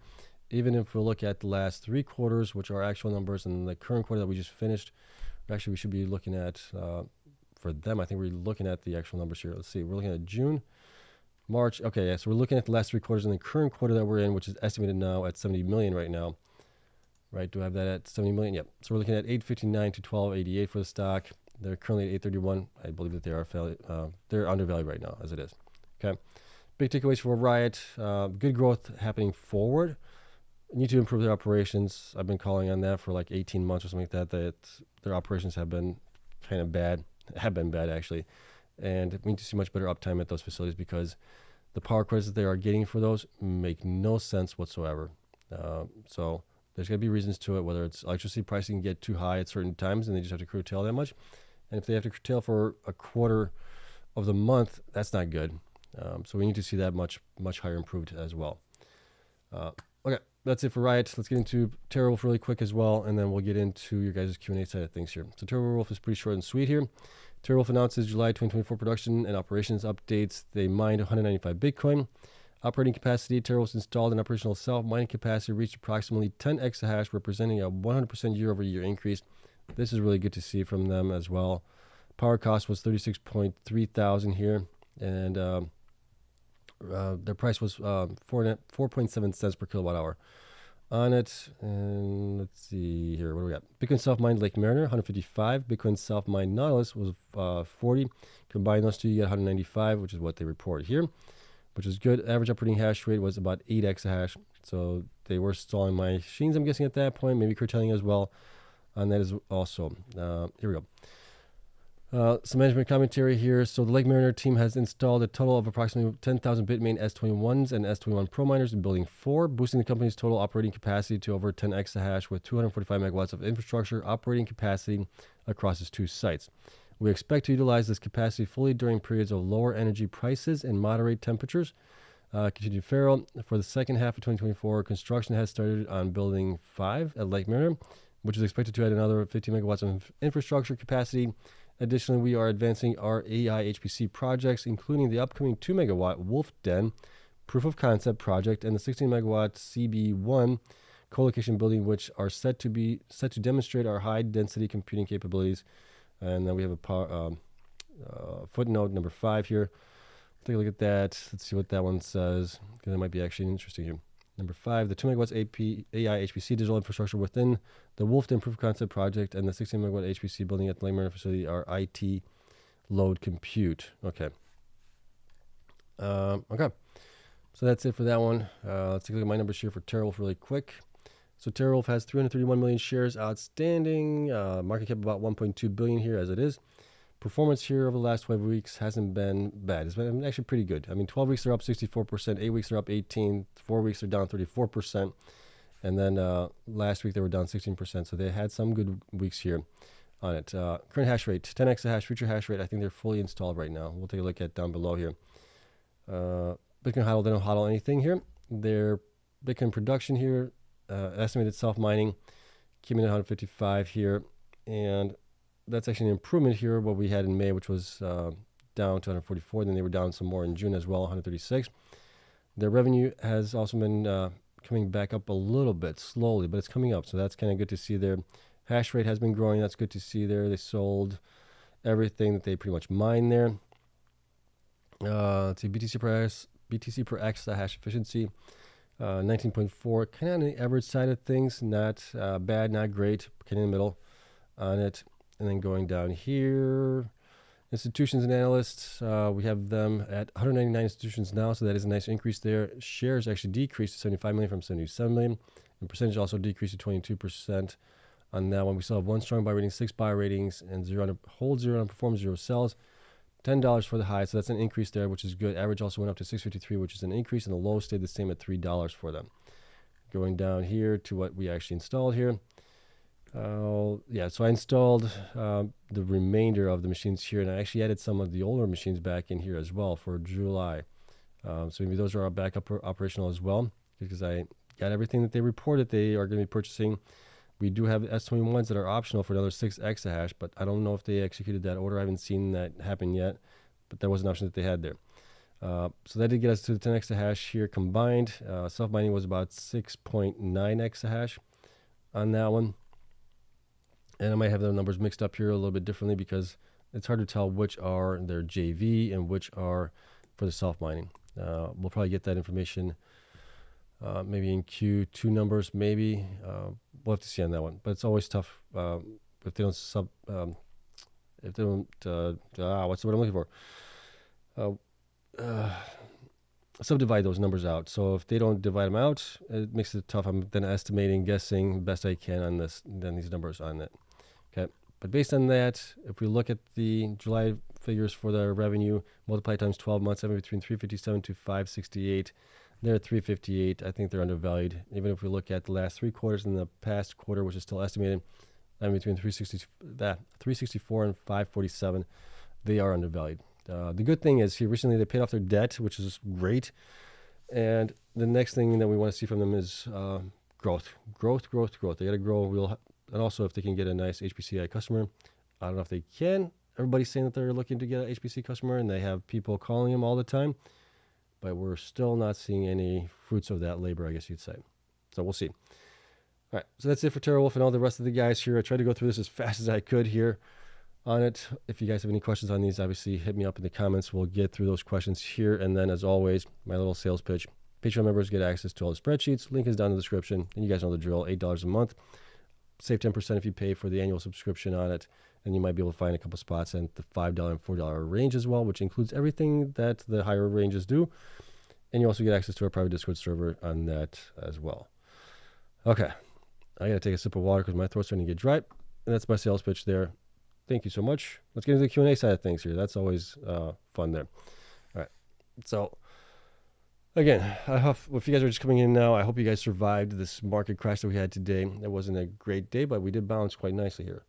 Even if we look at the last 3 quarters, which are actual numbers, and the current quarter that we just finished, actually we should be looking at, for them, I think we're looking at the actual numbers here. Let's see, we're looking at June, March. Okay, yeah, so we're looking at the last 3 quarters in the current quarter that we're in, which is estimated now at 70 million right now. Right, do I have that at 70 million? Yep. So we're looking at 859 to 1288 for the stock. They're currently at 831. I believe that they are they're undervalued right now as it is. Okay. Big takeaways for Riot. Good growth happening forward. Need to improve their operations. I've been calling on that for like 18 months or something like that. That their operations have been kind of bad. Have been bad actually. And we need to see much better uptime at those facilities because the power credits that they are getting for those make no sense whatsoever. So there's going to be reasons to it, whether it's electricity pricing can get too high at certain times and they just have to curtail that much. And if they have to curtail for a quarter of the month, that's not good. So we need to see that much higher improved as well. Okay, that's it for Riot. Let's get into Terawulf really quick as well, and then we'll get into your guys' Q&A side of things here. So Terawulf is pretty short and sweet here. Terawulf announces July 2024 production and operations updates. They mined 195 Bitcoin. Operating capacity, Terawulf's installed and operational self-mining capacity reached approximately 10 exahash, representing a 100% year-over-year increase. This is really good to see from them as well. Power cost was 36.3 thousand here, and their price was 4.7 cents per kilowatt hour on it. And let's see here, what do we got? Bitcoin self-mined Lake Mariner, 155. Bitcoin self-mined Nautilus was 40. Combine those two, you get 195, which is what they report here, which is good. Average operating hash rate was about 8 exahash. So they were stalling my machines, I'm guessing, at that point, maybe curtailing as well on that as also. Here we go. Some management commentary here. So the Lake Mariner team has installed a total of approximately 10,000 Bitmain S21s and S21 Pro miners in Building 4, boosting the company's total operating capacity to over 10 exahash with 245 megawatts of infrastructure operating capacity across its 2 sites. We expect to utilize this capacity fully during periods of lower energy prices and moderate temperatures. Continued Farrell, for the second half of 2024, construction has started on Building 5 at Lake Mariner. which is expected to add another 50 megawatts of infrastructure capacity. Additionally, we are advancing our AI HPC projects, including the upcoming 2 megawatt Wolf Den proof of concept project and the 16 megawatt CB1 co-location building, which are set to demonstrate our high density computing capabilities. And then we have a footnote number 5 here. Take a look at that. Let's see what that one says, because it might be actually interesting here. Number 5, the 2 megawatts AI HPC digital infrastructure within the Wolf Den proof of concept project and the 16 megawatt HPC building at the Lake Mariner facility are IT load compute. Okay. Okay. So that's it for that one. Let's take a look at my numbers here for Terawulf really quick. So Terawulf has 331 million shares outstanding, market cap about 1.2 billion here as it is. Performance here over the last 12 weeks hasn't been bad. It's been actually pretty good. I mean, 12 weeks are up 64%, 8 weeks are up 18%, 4 weeks are down 34%, and then last week they were down 16%. So they had some good weeks here on it. Current hash rate, 10 exahash, future hash rate. I think they're fully installed right now. We'll take a look at down below here. Bitcoin hodl, they don't hodl anything here. Their Bitcoin production here, estimated self-mining, came in at 155 here, and that's actually an improvement here, what we had in May, which was down to 144. Then they were down some more in June as well, 136. Their revenue has also been coming back up a little bit slowly, but it's coming up. So that's kind of good to see there. Hash rate has been growing. That's good to see there. They sold everything that they pretty much mined there. Let's see, BTC per exahash efficiency, 19.4. Kind of on the average side of things. Not bad, not great. Kind of in the middle on it. And then going down here, institutions and analysts, we have them at 199 institutions now, so that is a nice increase there. Shares actually decreased to 75 million from 77 million, and percentage also decreased to 22% on that one. We still have 1 strong buy rating, 6 buy ratings, and 0 hold, 0 underperform, 0 sells. $10 for the high, so that's an increase there, which is good. Average also went up to 653, which is an increase, and the low stayed the same at $3 for them. Going down here to what we actually installed here. Yeah, so I installed the remainder of the machines here, and I actually added some of the older machines back in here as well for July. So maybe those are back up operational as well, because I got everything that they reported they are going to be purchasing. We do have S21s that are optional for another 6 exahash, but I don't know if they executed that order. I haven't seen that happen yet, but that was an option that they had there. So that did get us to the 10 exahash here combined. Self-mining was about 6.9 exahash on that one. And I might have the numbers mixed up here a little bit differently because it's hard to tell which are their JV and which are for the self-mining. We'll probably get that information maybe in Q2 numbers, maybe. We'll have to see on that one. But it's always tough if they don't what's the word I'm looking for? Subdivide those numbers out. So if they don't divide them out, it makes it tough. I'm then estimating, guessing best I can on this, then these numbers on it. Okay, but based on that, if we look at the July figures for the revenue, multiply times 12 months, somewhere between 357 to 568. They're at 358. I think they're undervalued. Even if we look at the last 3 quarters and the past quarter, which is still estimated, I'm between 364 and 547. They are undervalued. The good thing is here recently they paid off their debt, which is great. And the next thing that we want to see from them is growth. They got to grow. And also if they can get a nice HPCI customer. I don't know if they can. Everybody's saying that they're looking to get an HPC customer, and they have people calling them all the time. But we're still not seeing any fruits of that labor, I guess you'd say. So we'll see. All right, so that's it for Terawulf and all the rest of the guys here. I tried to go through this as fast as I could here on it. If you guys have any questions on these, obviously hit me up in the comments. We'll get through those questions here. And then, as always, my little sales pitch. Patreon members get access to all the spreadsheets. Link is down in the description. And you guys know the drill, $8 a month. Save 10% if you pay for the annual subscription on it. And you might be able to find a couple spots in the $5 and $4 range as well, which includes everything that the higher ranges do. And you also get access to our private Discord server on that as well. Okay. I got to take a sip of water because my throat's starting to get dry. And that's my sales pitch there. Thank you so much. Let's get into the Q&A side of things here. That's always fun there. All right. So, again, I hope if you guys are just coming in now, I hope you guys survived this market crash that we had today. It wasn't a great day, but we did bounce quite nicely here.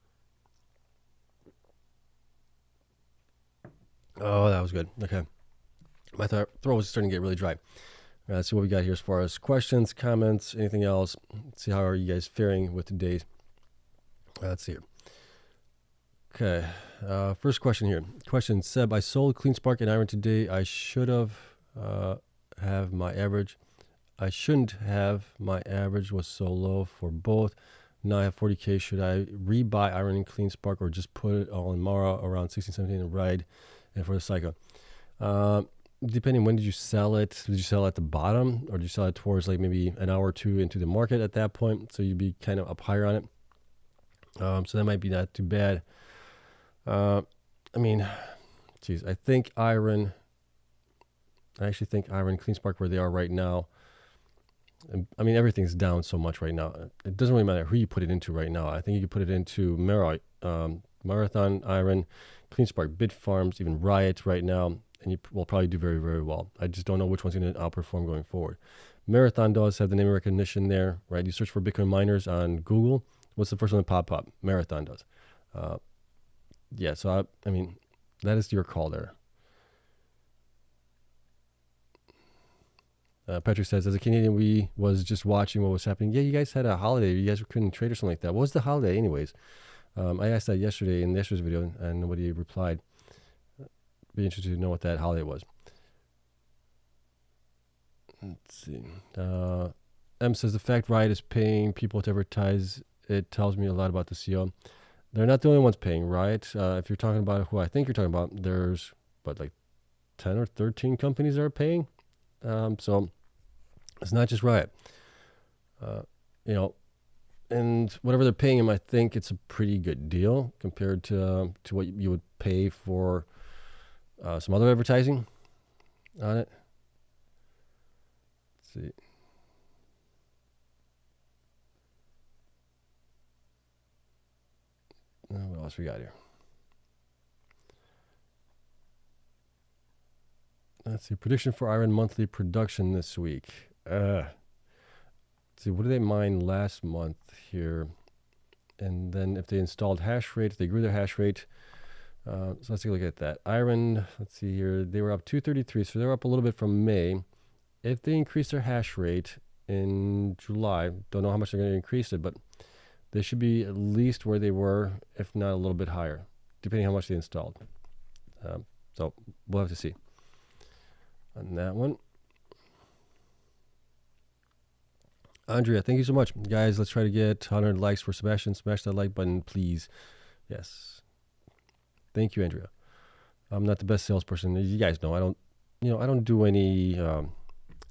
Oh, that was good. Okay. My throat was starting to get really dry. Let's see what we got here as far as questions, comments, anything else. Let's see how are you guys faring with today's Let's see here. Okay, first question here. Question, Seb, I sold Cleanspark and IREN today. I should have my average. I shouldn't have. My average was so low for both. Now I have 40K. Should I rebuy IREN and Cleanspark or just put it all in Mara around 16, 17 and ride and for the cycle? Depending, when did you sell it? Did you sell at the bottom or did you sell it towards like maybe an hour or two into the market at that point? So you'd be kind of up higher on it. So that might be not too bad. I mean, geez, I actually think IREN, Cleanspark, where they are right now, I mean, everything's down so much right now. It doesn't really matter who you put it into right now. I think you could put it into Marathon, IREN, Cleanspark, Bitfarms, even Riot right now, and you will probably do very, very well. I just don't know which one's going to outperform going forward. Marathon does have the name recognition there, right? You search for Bitcoin miners on Google. What's the first one to pop up? Marathon does. Yeah, so I mean, that is your call there. Patrick says, as a Canadian, we was just watching what was happening. Yeah, you guys had a holiday. You guys couldn't trade or something like that. What was the holiday anyways? I asked that yesterday in yesterday's video, and nobody replied. Be interested to know what that holiday was. Let's see. M says, the fact Riot is paying people to advertise, it tells me a lot about the CO. They're not the only ones paying, Riot. If you're talking about who I think you're talking about, there's, what, like 10 or 13 companies that are paying? So it's not just Riot. You know, and whatever they're paying him, I think it's a pretty good deal compared to what you would pay for some other advertising on it. Let's see. What else we got here? Let's see. Prediction for IREN monthly production this week. Let's see. What did they mine last month here? And then if they installed hash rate, if they grew their hash rate. So let's take a look at that. IREN, let's see here. They were up 233, so they're up a little bit from May. If they increase their hash rate in July, don't know how much they're going to increase it, but they should be at least where they were, if not a little bit higher, depending on how much they installed. So we'll have to see on that one. Andrea, thank you so much. Guys, let's try to get 100 likes for Sebastian. Smash that like button, please. Yes. Thank you, Andrea. I'm not the best salesperson. You guys know I don't do any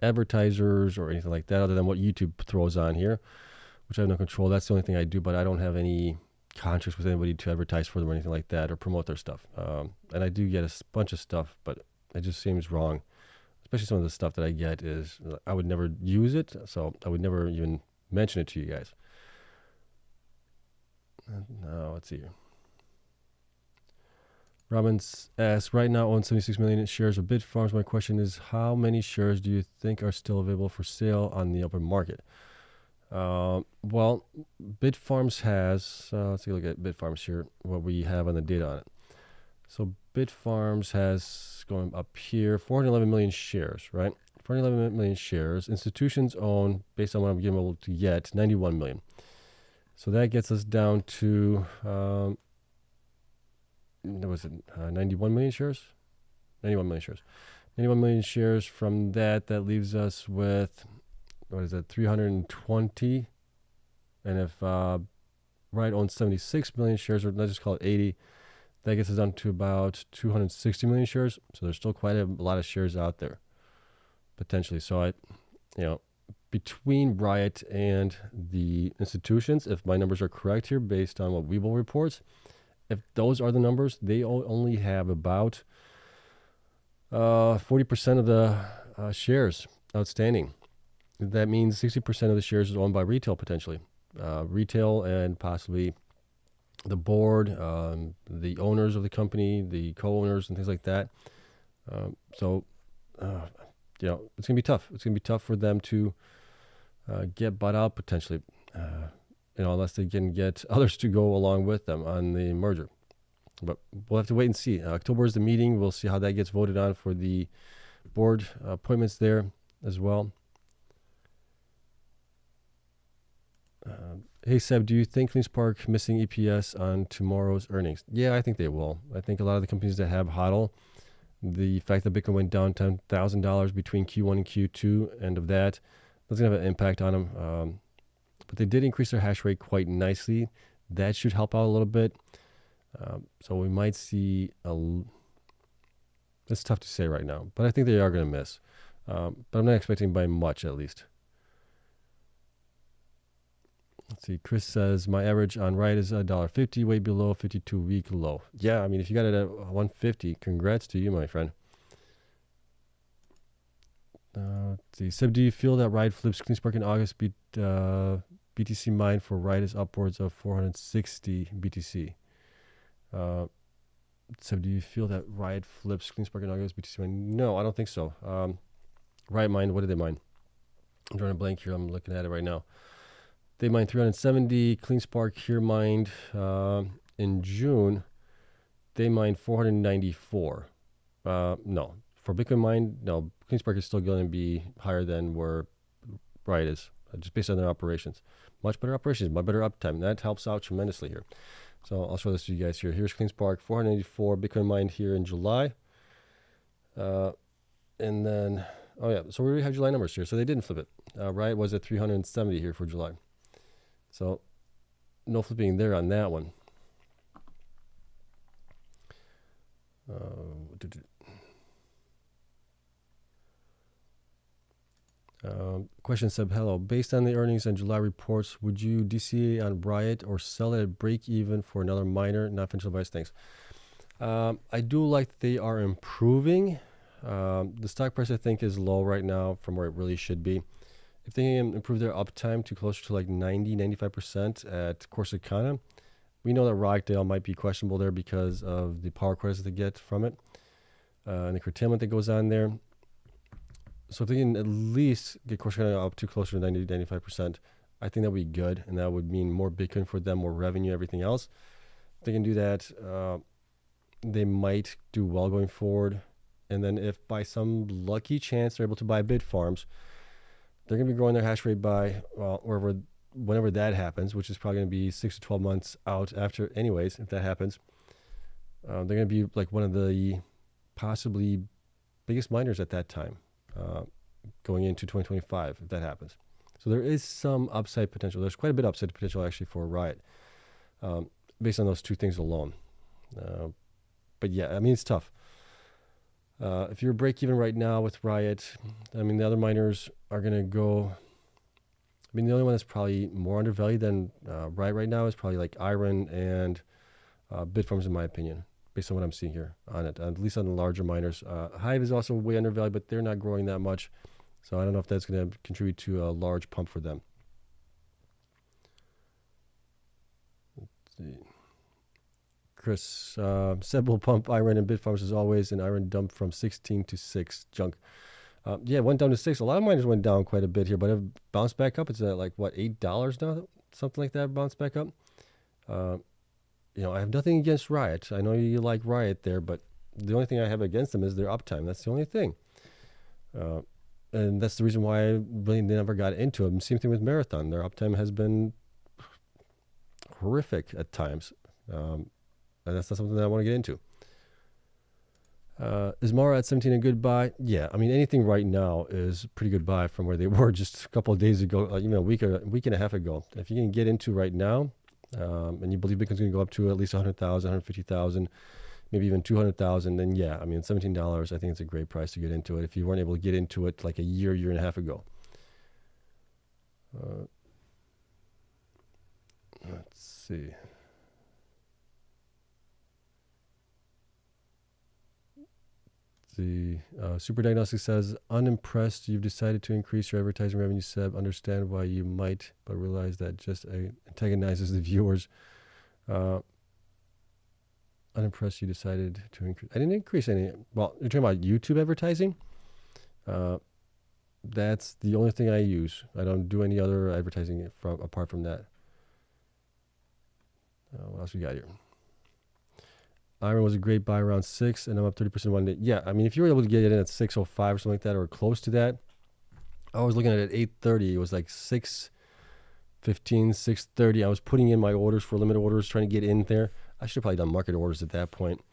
advertisers or anything like that other than what YouTube throws on here, which I have no control. That's the only thing I do, but I don't have any contracts with anybody to advertise for them or anything like that or promote their stuff. And I do get a bunch of stuff, but it just seems wrong. Especially some of the stuff that I get is, I would never use it, so I would never even mention it to you guys. Now, let's see here. Robbins asks, right now own 76 million shares of Bitfarms. My question is, how many shares do you think are still available for sale on the open market? Well, Bitfarms has, let's take a look at Bitfarms here, what we have on the data on it. So Bitfarms has, going up here, 411 million shares, right? 411 million shares. Institutions own, based on what I'm able to get, 91 million. So that gets us down to, was it 91 million shares? 91 million shares. 91 million shares. From that, that leaves us with, what is that, 320. And if Riot owns 76 million shares, or let's just call it 80, that gets us down to about 260 million shares. So there's still quite a lot of shares out there, potentially. So between Riot and the institutions, if my numbers are correct here, based on what Webull reports, if those are the numbers, they only have about 40% of the shares outstanding. That means 60% of the shares is owned by retail, potentially. Retail and possibly the board, the owners of the company, the co-owners and things like that. It's going to be tough. It's going to be tough for them to get bought out, potentially, unless they can get others to go along with them on the merger. But we'll have to wait and see. October is the meeting. We'll see how that gets voted on for the board appointments there as well. Hey Seb, do you think Cleanspark missing EPS on tomorrow's earnings? Yeah, I think they will. I think a lot of the companies that have HODL, the fact that Bitcoin went down $10,000 between Q1 and Q2, end of that's going to have an impact on them. But they did increase their hash rate quite nicely. That should help out a little bit. So we might see it's tough to say right now, but I think they are going to miss. But I'm not expecting by much, at least. Let's see. Chris says, my average on Riot is $1.50, way below 52-week low. Yeah, I mean, if you got it at 150, congrats to you, my friend. Let's see. Seb, do you feel that Riot flips Cleanspark in August BTC mine for Riot is upwards of 460 BTC? So do you feel that Riot flips Cleanspark and Argo's BTC mine? No, I don't think so. Riot mine, what did they mine? I'm drawing a blank here. I'm looking at it right now. They mined 370. Cleanspark here mined in June. They mined 494. No, for Bitcoin mine, no. Cleanspark is still going to be higher than where Riot is, just based on their operations. Much better operations, much better uptime. That helps out tremendously here. So I'll show this to you guys here. Here's Cleanspark, 484 Bitcoin mined here in July. And then, oh yeah, so we already have July numbers here. So they didn't flip it. Riot was at 370 here for July. So no flipping there on that one. Question Seb, hello. Based on the earnings and July reports, would you DCA on Riot or sell it at break even for another miner? Not financial advice, thanks. I do like that they are improving. The stock price I think is low right now from where it really should be. If they can improve their uptime to closer to like 90-95% at Corsicana, we know that Rockdale might be questionable there because of the power credits they get from it and the curtailment that goes on there. So if they can at least get Corsicana up to closer to 90-95%, I think that would be good, and that would mean more Bitcoin for them, more revenue, everything else. If they can do that, they might do well going forward. And then if by some lucky chance they're able to buy Bitfarms, they're going to be growing their hash rate by, well, whenever that happens, which is probably going to be 6 to 12 months out after anyways, if that happens. They're going to be like one of the possibly biggest miners at that time, going into 2025, if that happens. So there is some upside potential. There's quite a bit of upside potential actually for Riot, based on those two things alone. But yeah, I mean, it's tough. If you're break even right now with Riot, I mean, the other miners are going to go. I mean, the only one that's probably more undervalued than Riot right now is probably like IREN and Bitfarms, in my opinion, based on what I'm seeing here on it, at least on the larger miners. Hive is also way undervalued, but they're not growing that much. So I don't know if that's going to contribute to a large pump for them. Let's see. Chris, Seb will pump IREN and Bitfarms as always, and IREN dumped from 16 to 6 junk. Yeah, it went down to 6. A lot of miners went down quite a bit here, but it bounced back up. It's at like, what, $8 now? Something like that, bounced back up. You know, I have nothing against Riot. I know you like Riot there, but the only thing I have against them is their uptime. That's the only thing. And that's the reason why I really never got into them. Same thing with Marathon. Their uptime has been horrific at times. And that's not something that I want to get into. Is Mara at 17 a good buy? Yeah, I mean, anything right now is a pretty good buy from where they were just a couple of days ago, even a week and a half ago. If you can get into right now, and you believe Bitcoin's going to go up to at least 100,000, 150,000, maybe even 200,000, then yeah, I mean, $17, I think it's a great price to get into it if you weren't able to get into it like a year and a half ago. Let's see. The Super Diagnostic says, unimpressed you've decided to increase your advertising revenue, Seb. Understand why you might, but realize that just antagonizes the viewers. Unimpressed you decided to increase. I didn't increase any. Well, you're talking about YouTube advertising? That's the only thing I use. I don't do any other advertising apart from that. What else we got here? IREN was a great buy around 6, and I'm up 30% one day. Yeah, I mean, if you were able to get it in at 6.05 or something like that, or close to that, I was looking at it at 8.30. It was like 6 6:30. I was putting in my orders for limit orders, trying to get in there. I should have probably done market orders at that point.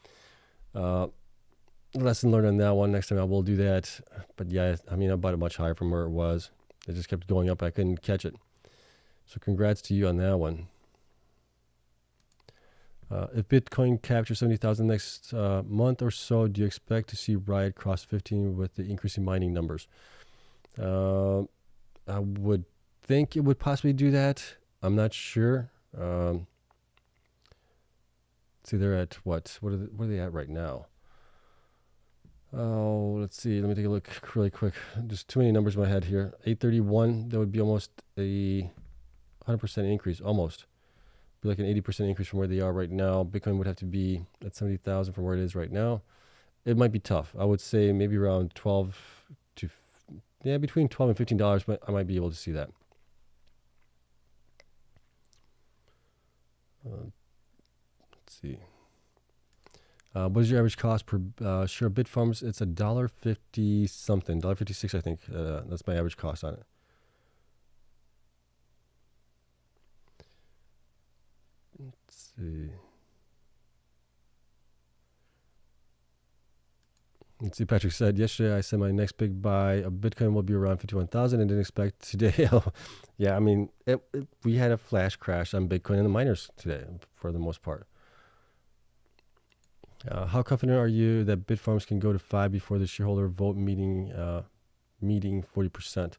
Lesson learned on that one. Next time I will do that. But yeah, I mean, I bought it much higher from where it was. It just kept going up. I couldn't catch it. So congrats to you on that one. If Bitcoin captures 70,000 next month or so, do you expect to see Riot cross 15 with the increasing mining numbers? I would think it would possibly do that. I'm not sure. See, they're at what? What are they at right now? Oh, let's see. Let me take a look really quick. Just too many numbers in my head here. 831. That would be almost a 100% increase. Almost. Be like an 80% increase from where they are right now. Bitcoin would have to be at 70,000 from where it is right now. It might be tough. I would say maybe around 12 to, between $12 and $15, but I might be able to see that. Let's see. What is your average cost per share of Bitfarms? It's $1.50 something, $1.56 I think. That's my average cost on it. Let's see. Let's see. Patrick said yesterday I said my next big buy of Bitcoin will be around 51,000 and didn't expect today. Yeah, I mean, we had a flash crash on Bitcoin and the miners today for the most part. How confident are you that Bitfarms can go to 5 before the shareholder vote meeting 40%?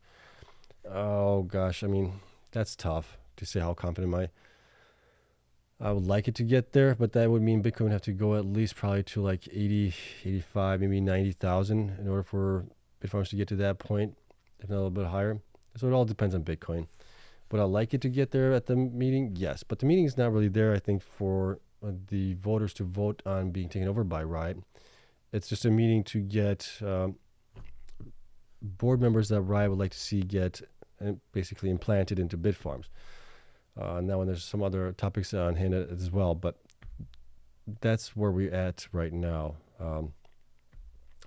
Oh gosh, I mean, that's tough to say how confident am I. I would like it to get there, but that would mean Bitcoin would have to go at least probably to like 80, 85, maybe 90,000 in order for Bitfarms to get to that point, if not a little bit higher. So it all depends on Bitcoin. Would I like it to get there at the meeting? Yes, but the meeting is not really there, I think, for the voters to vote on being taken over by Riot. It's just a meeting to get board members that Riot would like to see get basically implanted into Bitfarms. Now, when there's some other topics on hand as well, but that's where we're at right now. I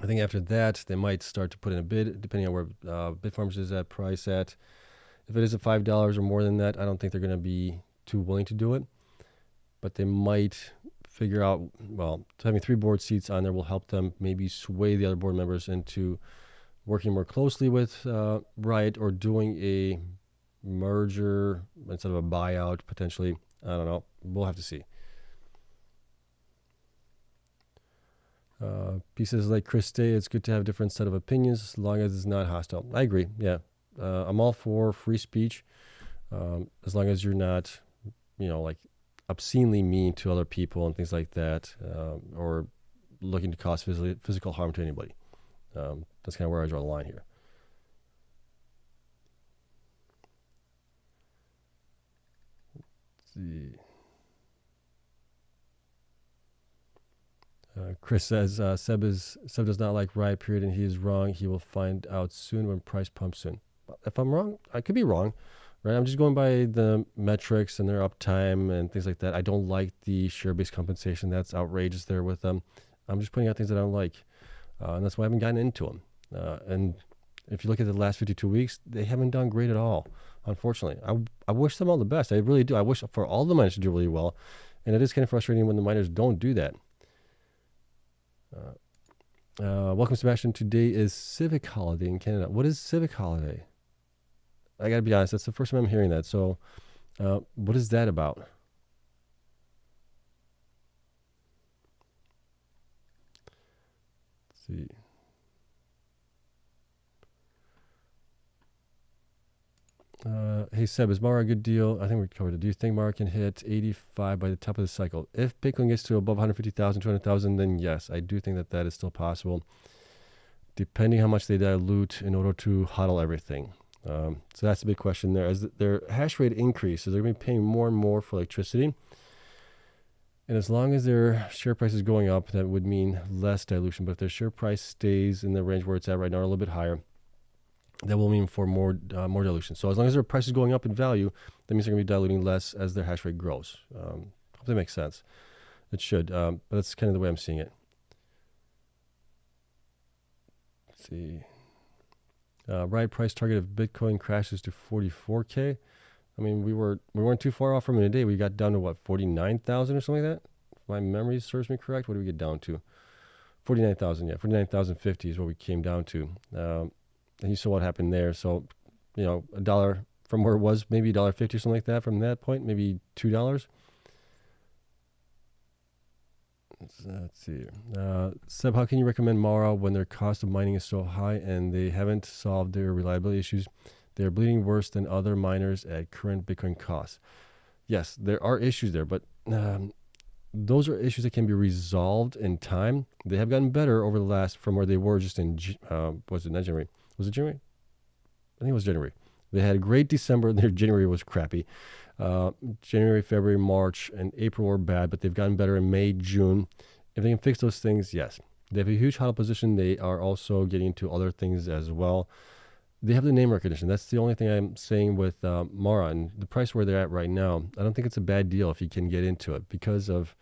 think after that, they might start to put in a bid, depending on where Bitfarms is at price at. If it is at $5 or more than that, I don't think they're going to be too willing to do it. But they might figure out, well, having 3 board seats on there will help them maybe sway the other board members into working more closely with Riot or doing a merger instead of a buyout, potentially. I don't know. We'll have to see. Pieces like Chris say, it's good to have a different set of opinions as long as it's not hostile. I agree. Yeah. I'm all for free speech as long as you're not, like obscenely mean to other people and things like that, or looking to cause physical harm to anybody. That's kind of where I draw the line here. Let's see. Chris says Seb does not like Riot, period, and he is wrong. He will find out soon when price pumps soon. If I'm wrong, I could be wrong, right? I'm just going by the metrics and their uptime and things like that. I don't like the share-based compensation. That's outrageous there with them. I'm just putting out things that I don't like, and that's why I haven't gotten into them. And if you look at the last 52 weeks, they haven't done great at all, unfortunately. I wish them all the best. I really do. I wish for all the miners to do really well, and it is kind of frustrating when the miners don't do that. Welcome, Sebastian. Today is Civic Holiday in Canada. What is Civic Holiday? I gotta be honest, that's the first time I'm hearing that. So, what is that about? Let's see. Hey Seb, is Mara a good deal? I think we covered it. Do you think Mara can hit 85 by the top of the cycle? If Bitcoin gets to above 150,000, 200,000, then yes, I do think that is still possible, depending how much they dilute in order to hodl everything. So that's the big question there. As their hash rate increases, they're going to be paying more and more for electricity. And as long as their share price is going up, that would mean less dilution. But if their share price stays in the range where it's at right now, or a little bit higher, that will mean for more dilution. So as long as their price is going up in value, that means they're going to be diluting less as their hash rate grows. Hope that makes sense. It should, but that's kind of the way I'm seeing it. Let's see. Riot price target of Bitcoin crashes to 44K. I mean, we weren't too far off from it today. We got down to what, 49,000 or something like that. If my memory serves me correct, what did we get down to? 49,000, yeah, 49,050 is what we came down to. And you saw what happened there. So, you know, a dollar from where it was, maybe $1.50 or something like that from that point, maybe $2. Let's see. Seb, how can you recommend Mara when their cost of mining is so high and they haven't solved their reliability issues? They're bleeding worse than other miners at current Bitcoin costs. Yes, there are issues there, but those are issues that can be resolved in time. They have gotten better over the last, from where they were just in, was it not January? Was it January? I think it was January. They had a great December. Their January was crappy. January, February, March, and April were bad, but they've gotten better in May, June. If they can fix those things, yes. They have a huge hodl position. They are also getting into other things as well. They have the name recognition. That's the only thing I'm saying with Mara. And the price where they're at right now, I don't think it's a bad deal if you can get into it because of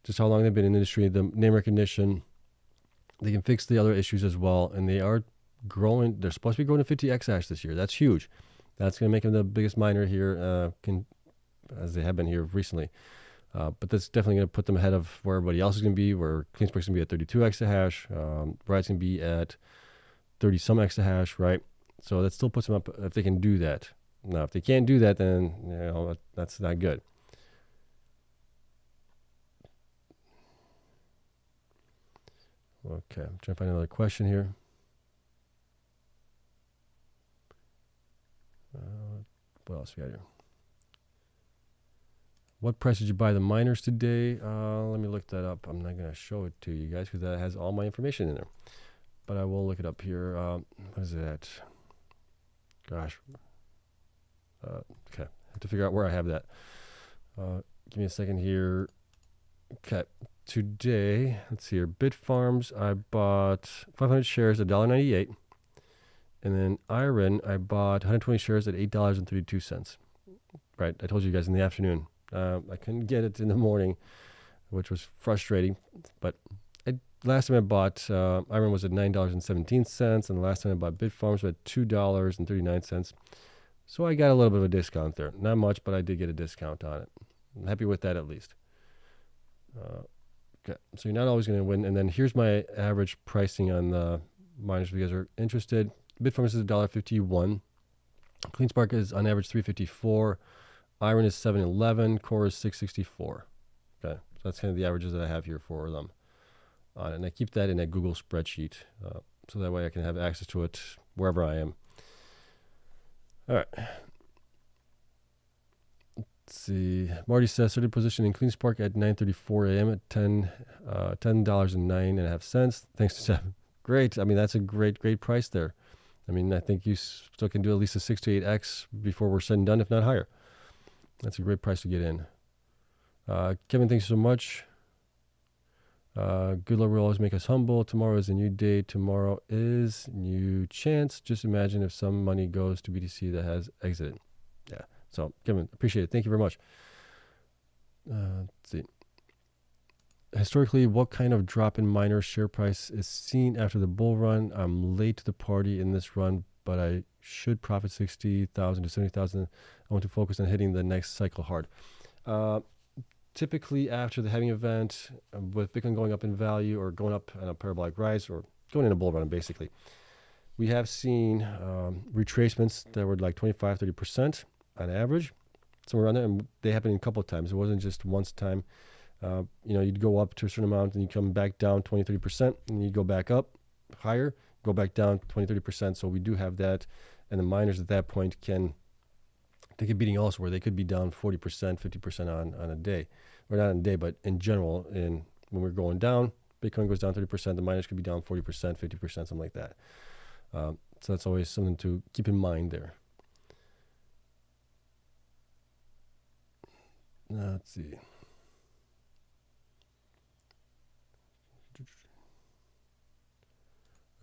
just how long they've been in the industry, the name recognition. They can fix the other issues as well. And they are growing. They're supposed to be growing to 50 exahash this year. That's huge. That's going to make them the biggest miner here, as they have been here recently. But that's definitely going to put them ahead of where everybody else is going to be, where Cleanspark's going to be at 32 exahash. Riot's going to be at 30 some exahash, right? So that still puts them up if they can do that. Now, if they can't do that, then you know that's not good. Okay, I'm trying to find another question here. What else we got here? What price did you buy the miners today? Let me look that up. I'm not going to show it to you guys because that has all my information in there. But I will look it up here. What is that? Gosh. Okay. I have to figure out where I have that. Give me a second here. Okay. Today, let's see here. Bitfarms, I bought 500 shares at $1.98. And then IREN, I bought 120 shares at $8.32. Right. I told you guys in the afternoon. I couldn't get it in the morning, which was frustrating. But last time I bought IREN was at $9.17, and the last time I bought Bitfarms was at $2.39. So I got a little bit of a discount there. Not much, but I did get a discount on it. I'm happy with that at least. Okay, so you're not always going to win. And then here's my average pricing on the miners if you guys are interested. Bitfarms is $1.51. Cleanspark is on average $3.54. IREN is $7.11. CORZ is $6.64. Okay, so that's kind of the averages that I have here for them. And I keep that in a Google spreadsheet, so that way I can have access to it wherever I am. All right. Let's see. Marty says, started position in Cleanspark at 9:34 a.m. at $10.09.5. Thanks to Seb. Great. I mean, that's a great price there. I mean, I think you still can do at least a 6 to 8x before we're said and done, if not higher. That's a great price to get in. Kevin, thanks so much. Good Lord will always make us humble. Tomorrow is a new day. Tomorrow is new chance. Just imagine if some money goes to BTC that has exited. Yeah. So, Kevin, appreciate it. Thank you very much. Let's see. Historically, what kind of drop in miner share price is seen after the bull run? I'm late to the party in this run, but I should profit 60,000 to 70,000. I want to focus on hitting the next cycle hard. Typically, after the halving event, with Bitcoin going up in value or going up on a parabolic rise or going in a bull run, basically, we have seen retracements that were like 25, 30% on average, somewhere around there. And they happened a couple of times. It wasn't just once time. You'd go up to a certain amount and you come back down 20, 30%, and you go back up higher, go back down 20, 30%. So we do have that. And the miners at that point can take a beating also, where they could be down 40%, 50% on a day. Or not on a day, but in general, when we're going down, Bitcoin goes down 30%, the miners could be down 40%, 50%, something like that. So that's always something to keep in mind there. Let's see.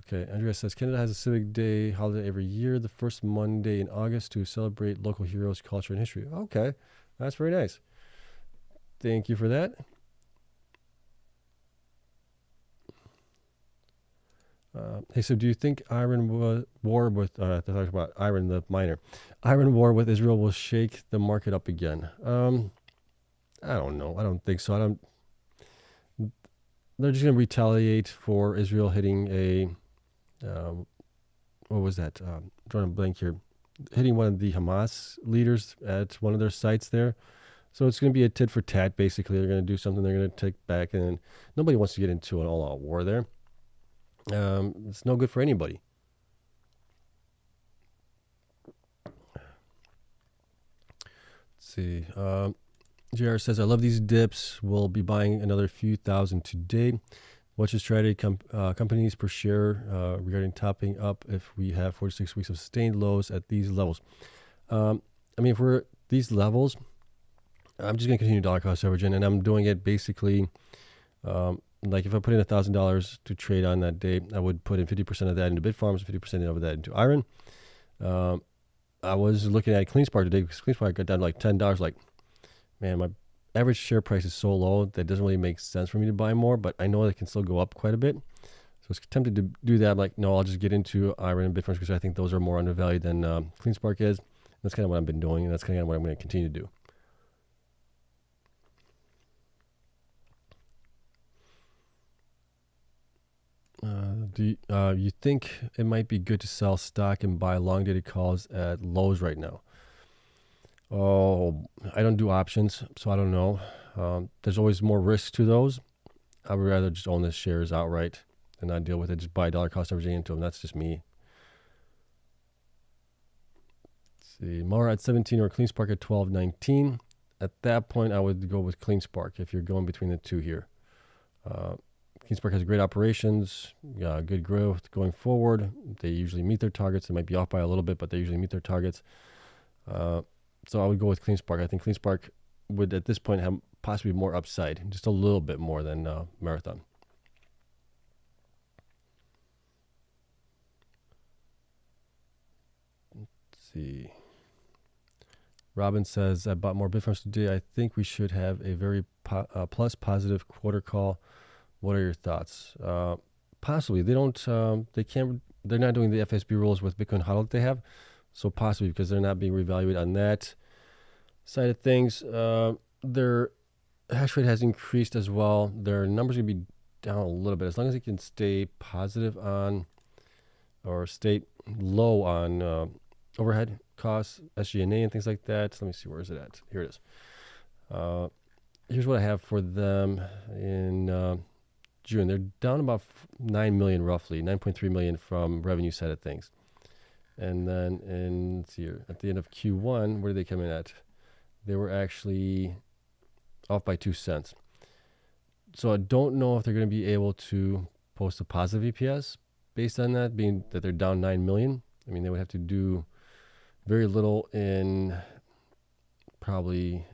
Okay, Andrea says, Canada has a Civic Day holiday every year, the first Monday in August, to celebrate local heroes, culture, and history. Okay, that's very nice. Thank you for that. Hey, so do you think IREN war with, they're talking about IREN, the miner, IREN war with Israel will shake the market up again? I don't know. I don't think so. They're just going to retaliate for Israel hitting a, what was that? Drawing a blank here. Hitting one of the Hamas leaders at one of their sites there. So it's going to be a tit for tat, basically. They're going to do something they're going to take back, and nobody wants to get into an all-out war there. It's no good for anybody. Let's see. JR says, I love these dips. We'll be buying another few thousand today. What's your strategy companies per share regarding topping up if we have 46 weeks of sustained lows at these levels? I mean, if we're at these levels, I'm just going to continue dollar cost averaging, and I'm doing it basically like if I put in $1,000 to trade on that day, I would put in 50% of that into Bitfarms, 50% of that into IREN. I was looking at Cleanspark today because Cleanspark got down to like $10. Like, man, my average share price is so low that doesn't really make sense for me to buy more, but I know it can still go up quite a bit. So I was tempted to do that. I'm like, no, I'll just get into IREN and Bitfarms because I think those are more undervalued than Cleanspark is. That's kind of what I've been doing, and that's kind of what I'm going to continue to do. Do you think it might be good to sell stock and buy long-dated calls at lows right now? Oh, I don't do options, so I don't know. There's always more risk to those. I would rather just own the shares outright and not deal with it. Just buy dollar cost averaging into them. That's just me. Let's see, Mara at 17 or Cleanspark at 12.19. At that point, I would go with Cleanspark if you're going between the two here. Cleanspark has great operations, good growth going forward. They usually meet their targets. They might be off by a little bit, but they usually meet their targets. So I would go with Cleanspark. I think Cleanspark would, at this point, have possibly more upside, just a little bit more than Marathon. Let's see. Robin says, I bought more Bitfarms today. I think we should have a very plus positive quarter call. What are your thoughts? Possibly. They don't, they're not doing the FSB rules with Bitcoin HODL that they have. So possibly because they're not being reevaluated on that side of things. Their hash rate has increased as well. Their numbers are going to be down a little bit. As long as they can stay positive on, or stay low on overhead costs, SG&A and things like that. Let me see, where is it at? Here it is. Here's what I have for them in June. They're down about 9 million roughly, 9.3 million from revenue side of things. And then let's see here, at the end of Q1, where did they come in at? They were actually off by 2 cents. So I don't know if they're going to be able to post a positive EPS based on that, being that they're down 9 million. I mean, they would have to do very little in probably,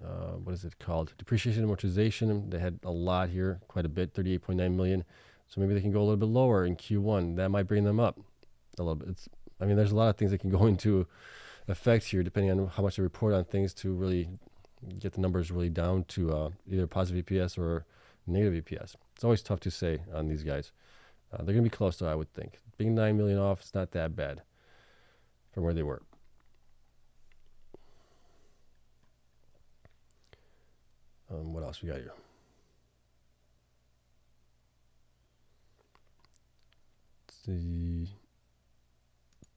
what is it called? Depreciation and amortization. They had a lot here, quite a bit, 38.9 million. So maybe they can go a little bit lower in Q1. That might bring them up a little bit. I mean, there's a lot of things that can go into effect here, depending on how much they report on things to really get the numbers really down to either positive EPS or negative EPS. It's always tough to say on these guys. They're going to be close, though, I would think. Being 9 million off, it's not that bad from where they were. What else we got here? Let's see.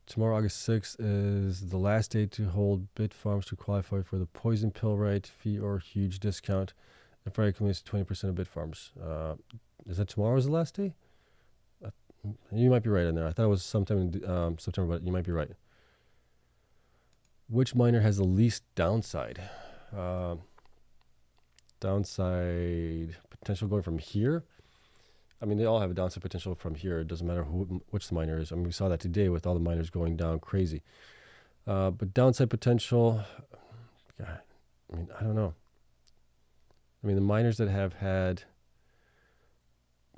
Tomorrow, August 6th, is the last day to hold Bitfarms to qualify for the poison pill right fee or huge discount. And Friday commits 20% of Bitfarms. Is that tomorrow is the last day? You might be right in there. I thought it was sometime in September, but you might be right. Which miner has the least downside? Downside potential going from here? I mean, they all have a downside potential from here. It doesn't matter which the miner is. I mean, we saw that today with all the miners going down crazy. But downside potential, God, I mean, I don't know. I mean, the miners that have had,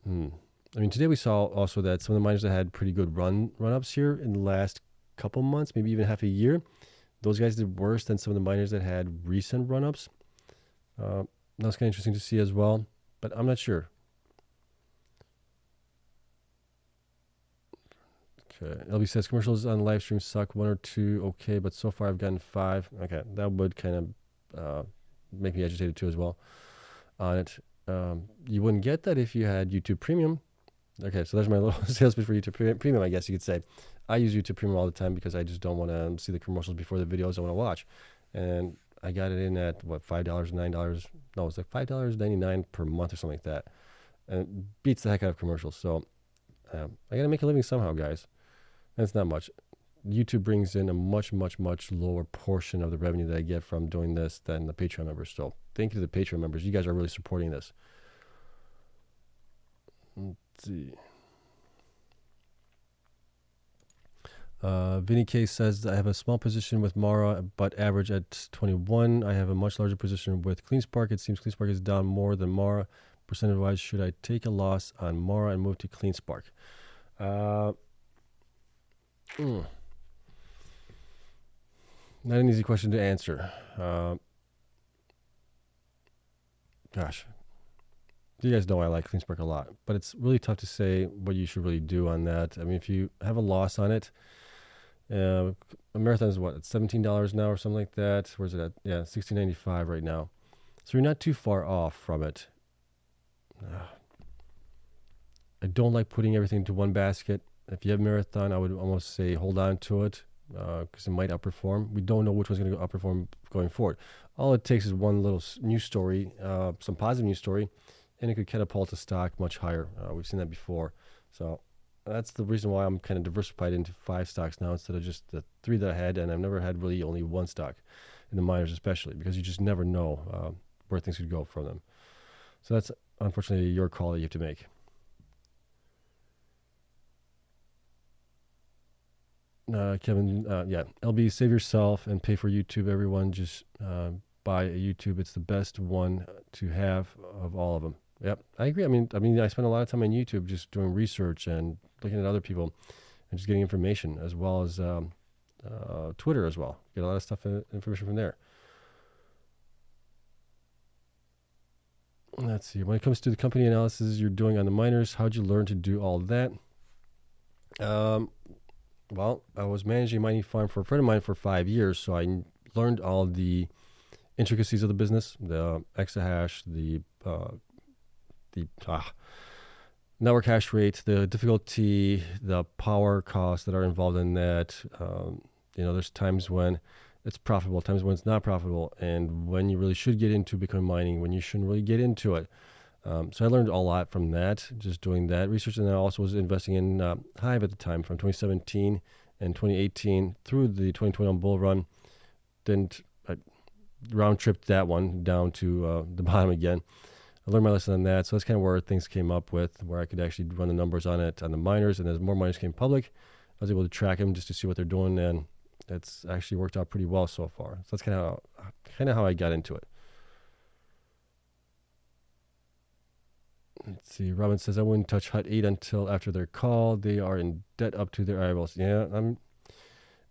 I mean, today we saw also that some of the miners that had pretty good run-ups here in the last couple months, maybe even half a year, those guys did worse than some of the miners that had recent run-ups. That's kind of interesting to see as well, but I'm not sure. Okay. LB says commercials on live stream suck. 1 or 2, okay, but so far I've gotten 5. Okay, that would kind of make me agitated too as well on it. You wouldn't get that if you had YouTube Premium. Okay, so there's my little sales pitch for YouTube Premium, I guess you could say. I use YouTube Premium all the time because I just don't want to see the commercials before the videos I want to watch. And I got it in at, what, $5, $9? No, it's like $5.99 per month or something like that. And it beats the heck out of commercials. So I got to make a living somehow, guys. And it's not much. YouTube brings in a much, much, much lower portion of the revenue that I get from doing this than the Patreon members. So thank you to the Patreon members. You guys are really supporting this. Let's see. Vinny K says, I have a small position with Mara, but average at 21. I have a much larger position with Cleanspark. It seems Cleanspark is down more than Mara. Percentage-wise, should I take a loss on Mara and move to Cleanspark? Not an easy question to answer. Gosh. You guys know I like Cleanspark a lot, but it's really tough to say what you should really do on that. I mean, if you have a loss on it, a marathon is what? It's $17 now or something like that. Where's it at? Yeah, $16.95 right now. So you're not too far off from it. I don't like putting everything into one basket. If you have marathon, I would almost say hold on to it because it might outperform. We don't know which one's going to outperform going forward. All it takes is one little news story, some positive news story, and it could catapult the stock much higher. We've seen that before. So that's the reason why I'm kind of diversified into 5 stocks now instead of just the 3 that I had. And I've never had really only one stock in the miners, especially because you just never know where things could go from them. So that's unfortunately your call that you have to make. Kevin, yeah, LB, save yourself and pay for YouTube. Everyone just buy a YouTube. It's the best one to have of all of them. Yep, I agree. I mean, I spend a lot of time on YouTube just doing research and looking at other people and just getting information, as well as Twitter as well. Get a lot of stuff, information from there. Let's see. When it comes to the company analysis you're doing on the miners, how'd you learn to do all that? Well, I was managing a mining farm for a friend of mine for 5 years, so I learned all the intricacies of the business, the exahash, the network hash rate, the difficulty, the power costs that are involved in that. There's times when it's profitable, times when it's not profitable, and when you really should get into Bitcoin mining, when you shouldn't really get into it. So I learned a lot from that, just doing that research. And I also was investing in Hive at the time from 2017 and 2018 through the 2021 bull run. I round tripped that one down to the bottom again. I learned my lesson on that. So that's kind of where things came up with, where I could actually run the numbers on it, on the miners. And as more miners came public, I was able to track them just to see what they're doing. And it's actually worked out pretty well so far. So that's kind of how I got into it. Let's see. Robin says, I wouldn't touch Hut 8 until after their call. They are in debt up to their eyeballs. Yeah,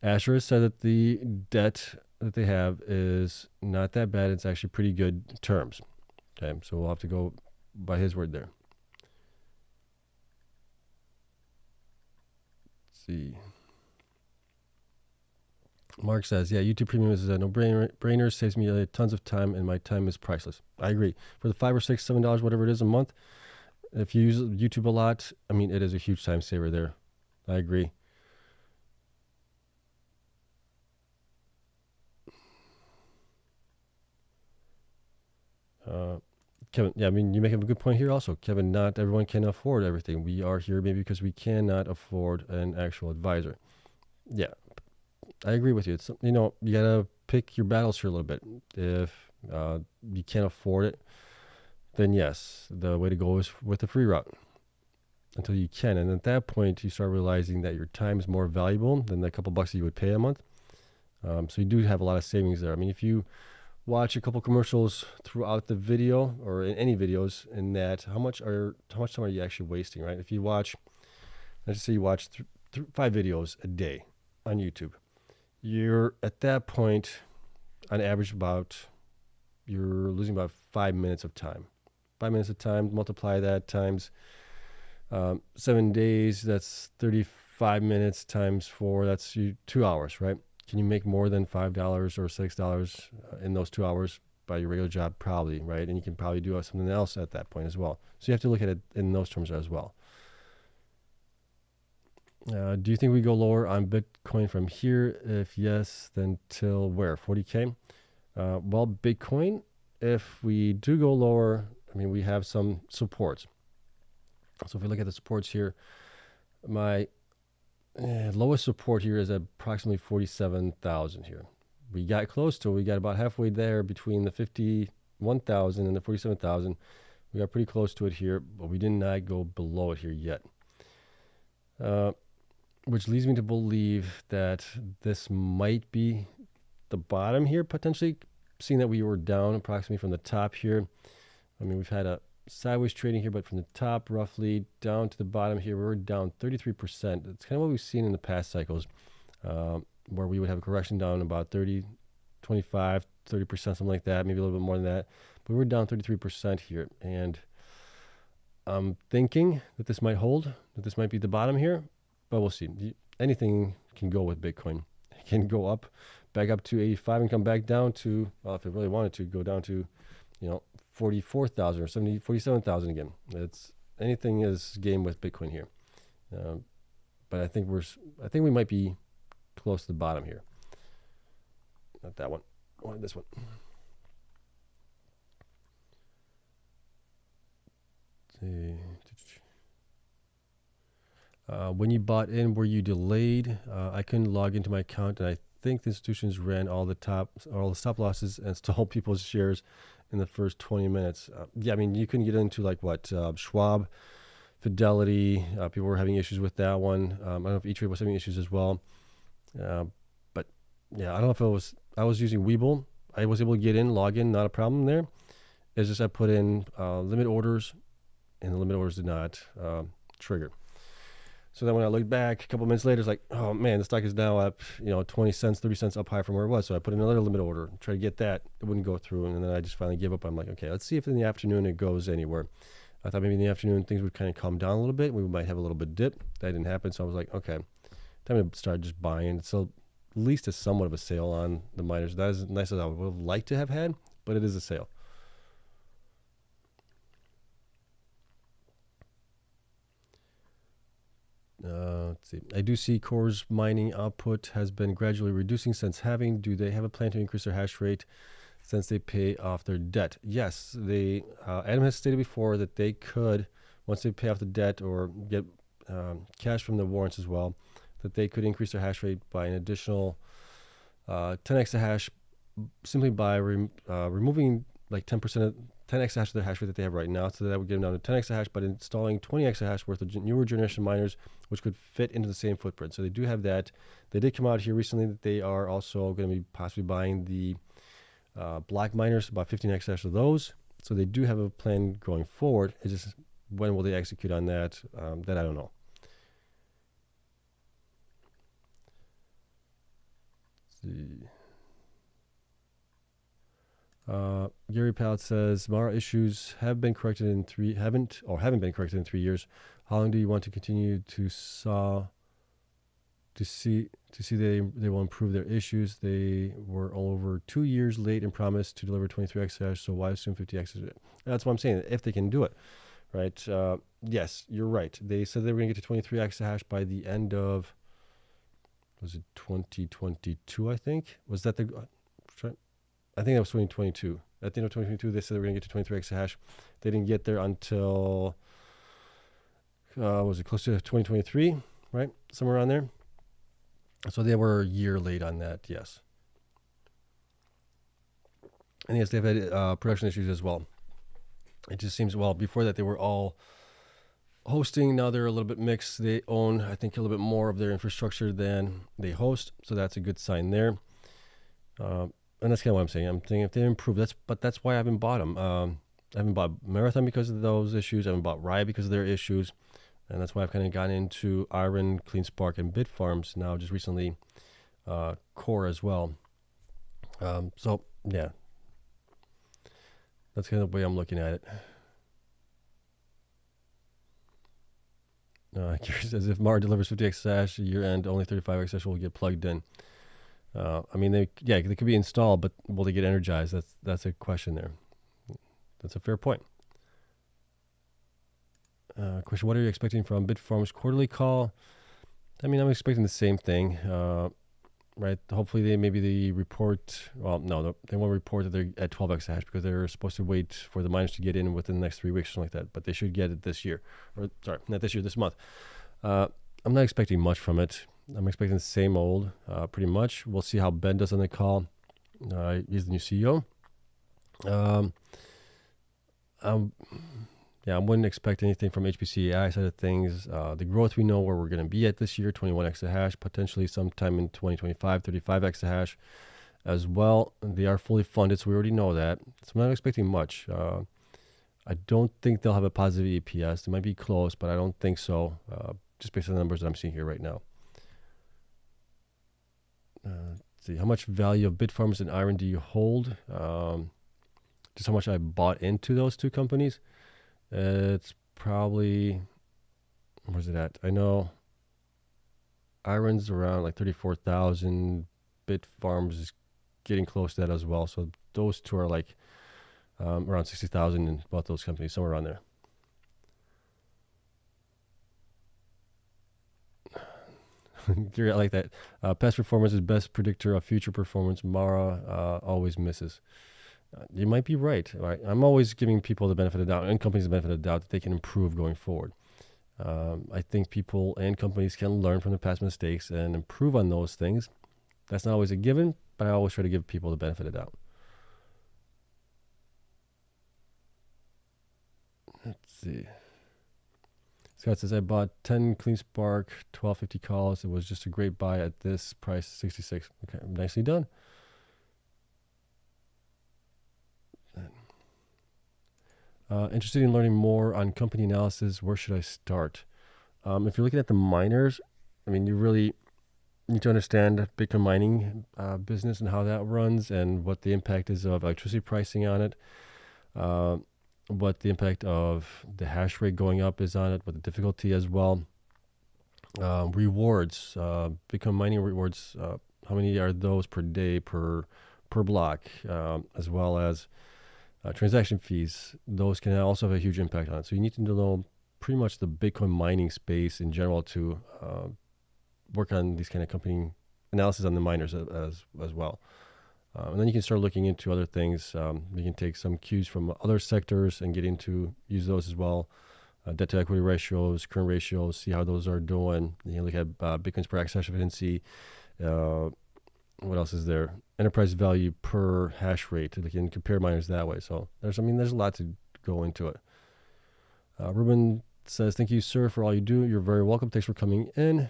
Asher said that the debt that they have is not that bad. It's actually pretty good terms. Okay, so we'll have to go by his word there. Let's see. Mark says, yeah, YouTube Premium is a no-brainer. Saves me tons of time, and my time is priceless. I agree. For the $5 or $6, $7, whatever it is a month, if you use YouTube a lot, I mean, it is a huge time saver there. I agree. Kevin, yeah, I mean, you make a good point here also. Kevin, not everyone can afford everything. We are here maybe because we cannot afford an actual advisor. Yeah, I agree with you. It's, you gotta pick your battles here a little bit. If you can't afford it, then yes, the way to go is with the free route until you can. And at that point, you start realizing that your time is more valuable than the couple bucks that you would pay a month. So you do have a lot of savings there. I mean, if you watch a couple commercials throughout the video or in any videos in that, how much time are you actually wasting, right? If you watch, let's just say you watch 5 videos a day on YouTube, you're at that point on average you're losing about 5 minutes of time. 5 minutes of time, multiply that times 7 days, that's 5 minutes times 4, that's 2 hours, right? Can you make more than $5 or $6 in those 2 hours by your regular job? Probably, right? And you can probably do something else at that point as well. So you have to look at it in those terms as well. Do you think we go lower on Bitcoin from here? If yes, then till where? 40K? Well, Bitcoin, if we do go lower, I mean, we have some supports. So if we look at the supports here, my lowest support here is at approximately 47,000 here. We got close to it. We got about halfway there between the 51,000 and the 47,000. We got pretty close to it here, but we did not go below it here yet. Which leads me to believe that this might be the bottom here, potentially, seeing that we were down approximately from the top here. I mean, we've had a sideways trading here, but from the top roughly down to the bottom here, we're down 33%. That's kind of what we've seen in the past cycles, where we would have a correction down about 30, 25, 30%, something like that, maybe a little bit more than that. But we're down 33% here. And I'm thinking that this might hold, that this might be the bottom here. But we'll see. Anything can go with Bitcoin. It can go up, back up to 85 and come back down to, well, if it really wanted to, go down to, 44,000 or 47,000 again. Anything is game with Bitcoin here. But I think we might be close to the bottom here. Not that one. Or this one. Let's see. When you bought in, were you delayed? I couldn't log into my account, and I think the institutions ran all the stop losses and stole people's shares in the first 20 minutes. Yeah, I mean, you couldn't get into like what Schwab, Fidelity. People were having issues with that one. I don't know if E-Trade was having issues as well. But yeah, I don't know if it was. I was using Webull. I was able to get in, log in, not a problem there. It's just I put in limit orders, and the limit orders did not trigger. So then when I looked back a couple minutes later, it's like, oh man, the stock is now up, 20 cents, 30 cents up high from where it was. So I put in another limit order, try to get that. It wouldn't go through. And then I just finally gave up. I'm like, okay, let's see if in the afternoon it goes anywhere. I thought maybe in the afternoon things would kind of calm down a little bit. We might have a little bit dip. That didn't happen. So I was like, okay, time to start just buying. So at least it's somewhat of a sale on the miners. That is nice as I would have liked to have had, but it is a sale. Let's see. I do see CORZ mining output has been gradually reducing since halving. Do they have a plan to increase their hash rate since they pay off their debt? Yes, Adam has stated before that they could, once they pay off the debt or get cash from the warrants as well, that they could increase their hash rate by an additional 10 exahash simply by removing like 10% of 10 exahash of their hash rate that they have right now. So that would get them down to 10 exahash, but installing 20 exahash worth of newer generation miners, which could fit into the same footprint. So they do have that. They did come out here recently that they are also going to be possibly buying the block miners, about 15 exahash of those. So they do have a plan going forward. It's just when will they execute on that? That I don't know. Let's see. Gary Pallet says Mara issues have been corrected in haven't been corrected in 3 years. How long do you want to continue to see they will improve their issues? They were over 2 years late and promised to deliver 23 exahash. So why assume 50 exahash? That's what I'm saying. If they can do it, right? Yes, you're right. They said they were going to get to 23 exahash by the end of, was it 2022? I think was that the. I think that was 2022. At the end of 2022, they said they were going to get to 23 exahash. They didn't get there until, was it close to 2023, right? Somewhere around there. So they were a year late on that, yes. And yes, they've had production issues as well. It just seems, well, before that they were all hosting. Now they're a little bit mixed. They own, I think, a little bit more of their infrastructure than they host. So that's a good sign there. And that's kind of what I'm saying. I'm thinking if they improve, that's why I haven't bought them. I haven't bought Marathon because of those issues. I haven't bought Riot because of their issues. And that's why I've kind of gotten into IREN, Cleanspark, and Bitfarms now just recently, Core as well. So, yeah. That's kind of the way I'm looking at it. Curious as if Mar delivers 50 exahash year end, only 35 exahash will get plugged in. I mean, they could be installed, but will they get energized? That's a question there. That's a fair point. Question: what are you expecting from Bitfarms quarterly call? I mean, I'm expecting the same thing, right? Hopefully, maybe they report. Well, no, they won't report that they're at 12 exahash because they're supposed to wait for the miners to get in within the next 3 weeks or something like that. But they should get it this year, or sorry, not this year, this month. I'm not expecting much from it. I'm expecting the same old, pretty much. We'll see how Ben does on the call. He's the new CEO. I wouldn't expect anything from HPC AI side of things. The growth, we know where we're going to be at this year, 21 exahash, potentially sometime in 2025, 35 exahash as well. They are fully funded, so we already know that. So I'm not expecting much. I don't think they'll have a positive EPS. It might be close, but I don't think so, just based on the numbers that I'm seeing here right now. Let's see, how much value of Bitfarms and IREN do you hold? Just how much I bought into those two companies. It's probably, where's it at? I know IREN's around like 34,000. Bitfarms is getting close to that as well. So those two are like around 60,000 in both those companies, somewhere around there. I like that. Past performance is best predictor of future performance. Mara always misses. You might be right. I'm always giving people the benefit of the doubt and companies the benefit of the doubt that they can improve going forward. I think people and companies can learn from the past mistakes and improve on those things. That's not always a given, but I always try to give people the benefit of the doubt. Let's see. Scott says, I bought 10 Cleanspark, 1250 calls. It was just a great buy at this price, 66. Okay, nicely done. Interested in learning more on company analysis. Where should I start? If you're looking at the miners, I mean, you really need to understand Bitcoin mining business and how that runs and what the impact is of electricity pricing on it, what the impact of the hash rate going up is on it, what the difficulty as well. Rewards, Bitcoin mining rewards, how many are those per day, per block, as well as transaction fees. Those can also have a huge impact on it. So you need to know pretty much the Bitcoin mining space in general to work on these kind of company analysis on the miners as well. And then you can start looking into other things. You can take some cues from other sectors and use those as well. Debt to equity ratios, current ratios, see how those are doing. You can look at Bitcoin's per exahash efficiency. What else is there? Enterprise value per hash rate. You can compare miners that way. So there's a lot to go into it. Ruben says, thank you, sir, for all you do. You're very welcome. Thanks for coming in.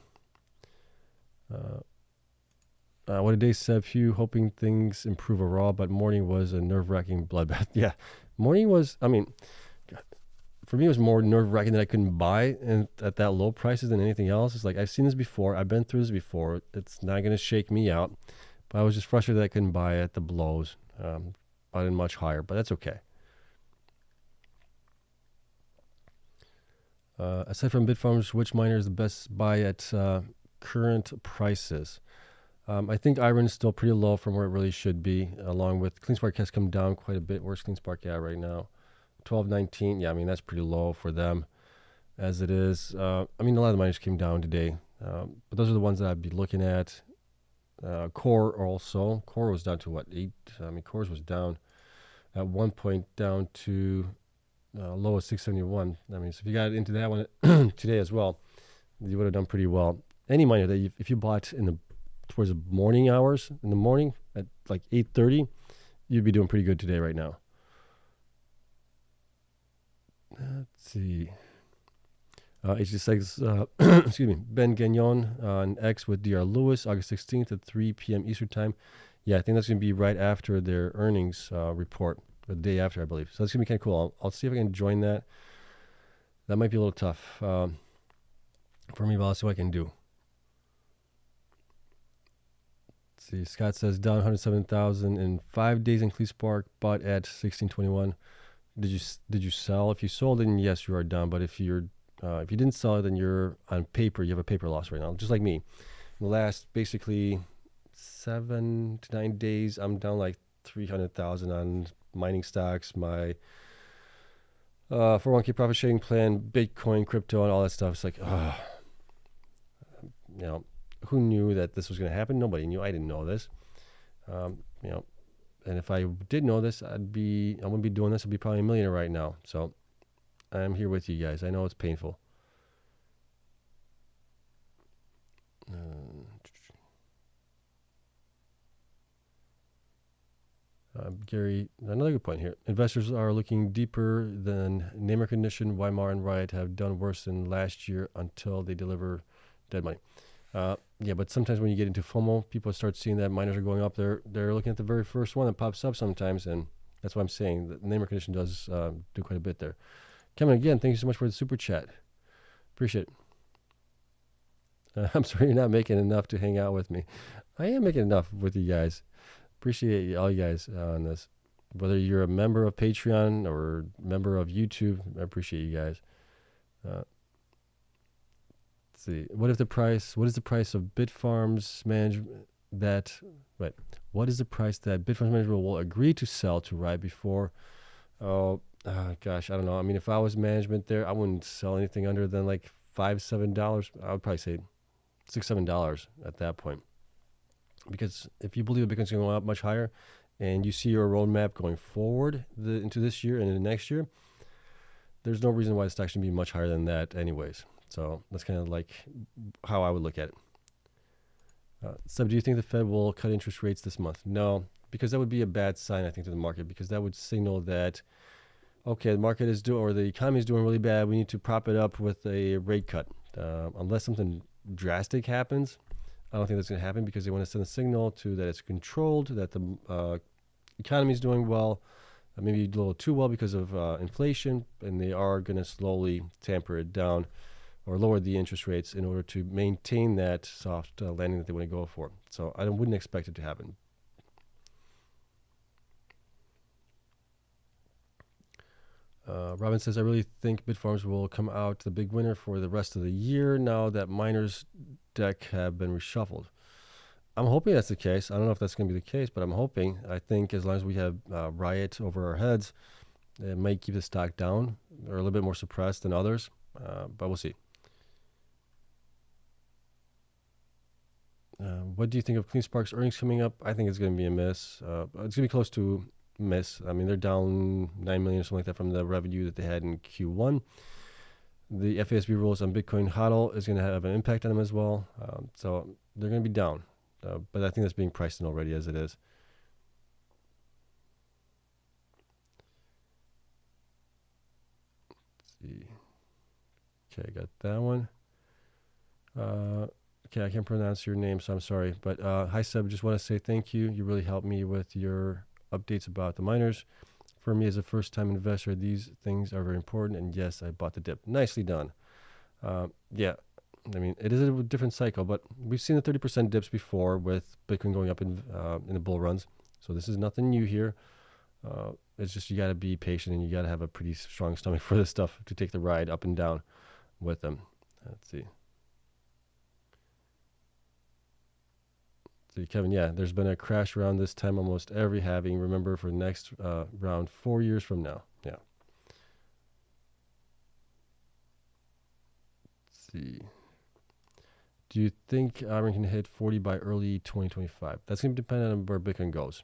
What a day, Seb. Few hoping things improve overall, but morning was a nerve-wracking bloodbath. Yeah, morning was, for me, it was more nerve-wracking that I couldn't buy at that low prices than anything else. It's like, I've seen this before. I've been through this before. It's not going to shake me out. But I was just frustrated that I couldn't buy at the blows. Bought in much higher, but that's okay. Aside from Bitfarms, which miner is the best buy at current prices? I think IREN is still pretty low from where it really should be, along with Cleanspark has come down quite a bit. Where's Cleanspark at right now? 12.19. Yeah, that's pretty low for them as it is. A lot of the miners came down today, but those are the ones that I'd be looking at. CORZ also. CORZ was down to what, 8? CORZ was down at one point down to low of 671. So if you got into that one today as well, you would have done pretty well. Any miner that if you bought towards the morning hours, in the morning at like 8:30, you'd be doing pretty good today right now. Let's see. HG6, excuse me, Ben Gagnon on X with DR Lewis, August 16th at 3 p.m. Eastern time. Yeah, I think that's going to be right after their earnings report, the day after, I believe. So that's going to be kind of cool. I'll see if I can join that. That might be a little tough for me, but I'll see what I can do. Let's see, Scott says down 107,000 in 5 days in Cleanspark, bought at 1621. Did you sell? If you sold, then yes, you are down. But if you're If you didn't sell it, then you're on paper. You have a paper loss right now, just like me. In the last basically 7 to 9 days, I'm down like 300,000 on mining stocks, my 401k profit sharing plan, Bitcoin, crypto, and all that stuff. It's like, who knew that this was going to happen? Nobody knew. I didn't know this. And if I did know this, I wouldn't be doing this. I'd be probably a millionaire right now. So I'm here with you guys. I know it's painful. Gary, another good point here. Investors are looking deeper than name recognition. Weimar and Riot have done worse than last year until they deliver dead money. But sometimes when you get into FOMO, people start seeing that miners are going up. They're looking at the very first one that pops up sometimes, and that's what I'm saying. The name recognition does do quite a bit there. Kevin, again, thank you so much for the super chat. Appreciate it. I'm sorry you're not making enough to hang out with me. I am making enough with you guys. Appreciate all you guys on this. Whether you're a member of Patreon or member of YouTube, I appreciate you guys. Let's see. What is the price of Bitfarms management what is the price that Bitfarms management will agree to sell to Riot before? Gosh, I don't know. I mean, if I was management there, I wouldn't sell anything under than like $5-7. I would probably say $6-7 at that point. Because if you believe Bitcoin's going to go up much higher and you see your roadmap going forward into this year and into next year, there's no reason why the stock should be much higher than that anyways. So that's kind of like how I would look at it. So do you think the Fed will cut interest rates this month? No, because that would be a bad sign, I think, to the market, because that would signal that, okay, the market is doing, or the economy is doing really bad. We need to prop it up with a rate cut. Unless something drastic happens, I don't think that's going to happen, because they want to send a signal to that it's controlled, that the economy is doing well, maybe a little too well because of inflation, and they are going to slowly tamper it down or lower the interest rates in order to maintain that soft landing that they want to go for. So I wouldn't expect it to happen. Robin says, I really think Bitfarms will come out the big winner for the rest of the year now that miners' deck have been reshuffled. I'm hoping that's the case. I don't know if that's going to be the case, but I'm hoping. I think as long as we have Riot over our heads, it might keep the stock down or a little bit more suppressed than others, but we'll see. What do you think of Cleanspark's earnings coming up? I think it's going to be a miss. It's going to be close to miss. I mean, they're down 9 million or something like that from the revenue that they had in Q1. The FASB rules on Bitcoin HODL is going to have an impact on them as well. So they're going to be down. But I think that's being priced in already as it is. Let's see. Okay, I got that one. Okay, I can't pronounce your name, so I'm sorry. But hi, Seb. Just want to say thank you. You really helped me with your updates about the miners. For me, as a first-time investor, these things are very important. And yes, I bought the dip. Nicely done. Yeah, I mean, it is a different cycle, but we've seen the 30% dips before with Bitcoin going up in the bull runs. So this is nothing new here. It's just you got to be patient and you got to have a pretty strong stomach for this stuff to take the ride up and down with them. Let's see. See, Kevin, yeah, there's been a crash around this time almost every halving. Remember, for the next round 4 years from now. Yeah. Let's see. Do you think IREN can hit 40 by early 2025? That's going to depend on where Bitcoin goes.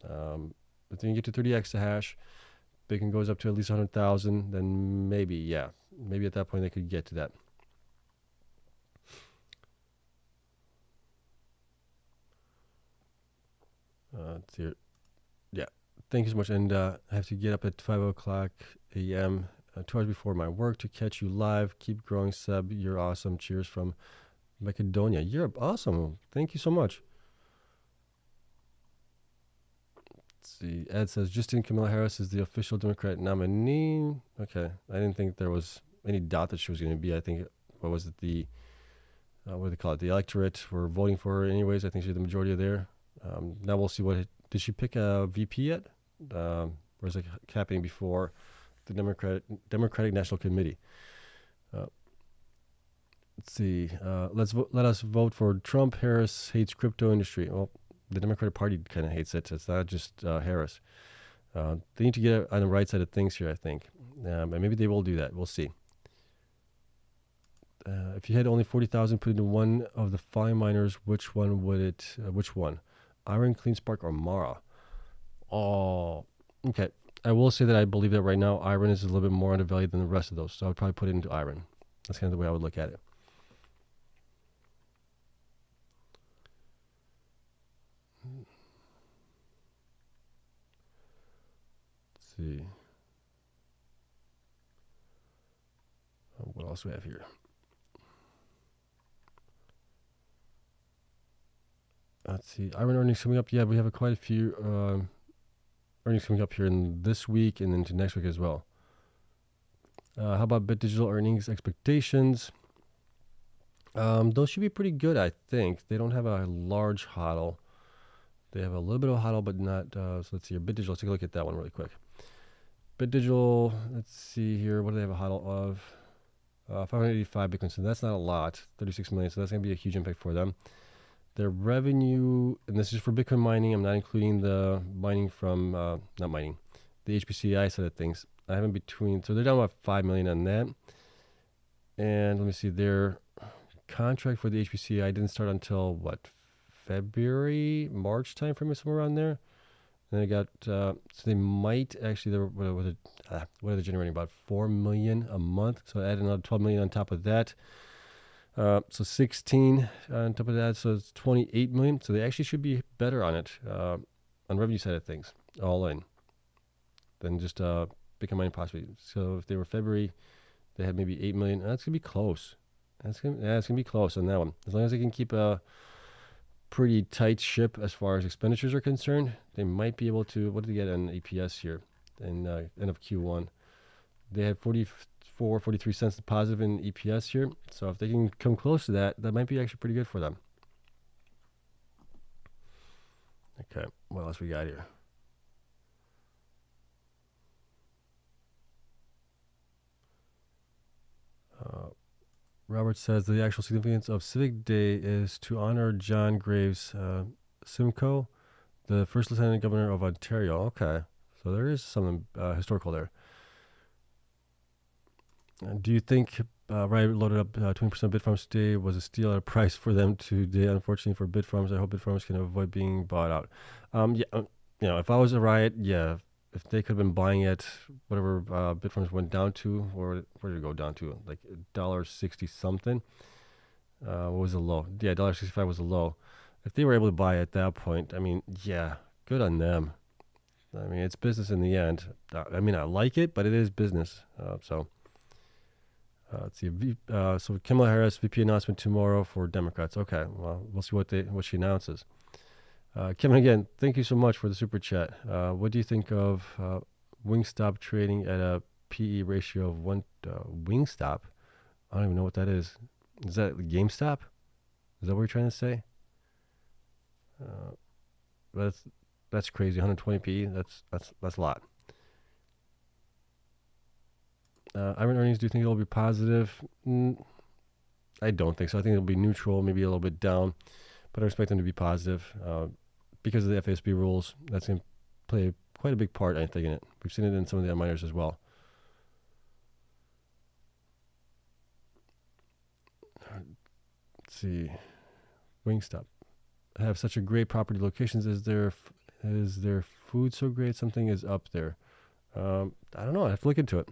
If you get to 30 exahash, Bitcoin goes up to at least 100,000, then maybe, yeah. Maybe at that point they could get to that. Let's see. Yeah, thank you so much. And I have to get up at 5 o'clock a.m. 2 hours before my work to catch you live. Keep growing, Seb. You're awesome. Cheers from Macedonia. You're awesome. Thank you so much. Let's see. Ed says, Justin Kamala Harris is the official Democrat nominee. Okay. I didn't think there was any doubt that she was going to be. I think, what was it? What do they call it? The electorate were voting for her anyways. I think she's the majority there. Now we'll see did she pick a VP yet? Or is it happening before the Democratic National Committee? Let's see. Let us vote for Trump. Harris hates crypto industry. Well, the Democratic Party kind of hates it. It's not just Harris. They need to get on the right side of things here, I think. And maybe they will do that. We'll see. If you had only 40,000 put into one of the five miners, which one would it? Which one? IREN, Cleanspark, or Mara? Oh, okay. I will say that I believe that right now IREN is a little bit more undervalued than the rest of those, so I would probably put it into IREN. That's kind of the way I would look at it. Let's see. What else do we have here? Let's see. IREN earnings coming up. Yeah, we have quite a few earnings coming up here in this week and into next week as well. How about BitDigital earnings expectations? Those should be pretty good, I think. They don't have a large hodl. They have a little bit of a hodl, but not. So let's see here. BitDigital, let's take a look at that one really quick. BitDigital, let's see here. What do they have a hodl of? 585 Bitcoin. So that's not a lot. 36 million. So that's going to be a huge impact for them. Their revenue, and this is for Bitcoin mining. I'm not including the mining from, not mining, the HPCI side of things. I have in between. So they're down about 5 million on that. And let me see, their contract for the HPCI didn't start until what, February, March time frame, somewhere around there. And they got, so they might actually, what are they generating? About 4 million a month. So add another 12 million on top of that. So 16 on top of that. So it's 28 million. So they actually should be better on it, on revenue side of things, all in, than just Bitcoin mining possibly. So if they were February, they had maybe 8 million. That's going to be close. It's going to be close on that one. As long as they can keep a pretty tight ship as far as expenditures are concerned, they might be able to. What did they get on EPS here in end of Q1? They had 43 cents positive in EPS here. So if they can come close to that, that might be actually pretty good for them. Okay, what else we got here? Robert says the actual significance of Civic Day is to honor John Graves Simcoe, the first Lieutenant Governor of Ontario. Okay, so there is something historical there. Do you think Riot loaded up 20% Bitfarms today was a steal at a price for them today? Unfortunately for Bitfarms, I hope Bitfarms can avoid being bought out. If I was a Riot, yeah, if they could have been buying it, whatever Bitfarms went down to, or where did it go down to? Like $1.60 something. What was the low? Yeah, $1.65 was the low. If they were able to buy at that point, I mean, yeah, good on them. I mean, it's business in the end. I mean, I like it, but it is business. Let's see. So Kamala Harris VP announcement tomorrow for Democrats. Okay, well, we'll see what she announces. Kevin, again, thank you so much for the super chat. What do you think of Wingstop trading at a PE ratio of 1? Wingstop? I don't even know what that is. Is that GameStop? Is that what you're trying to say? That's crazy. 120 PE. That's a lot. IREN earnings, do you think it'll be positive? I don't think so. I think it'll be neutral, maybe a little bit down, but I expect them to be positive because of the FASB rules. That's going to play quite a big part, I think, in it. We've seen it in some of the other miners as well. Let's see. Wingstop. Have such a great property locations. Is their food so great? Something is up there. I don't know. I have to look into it.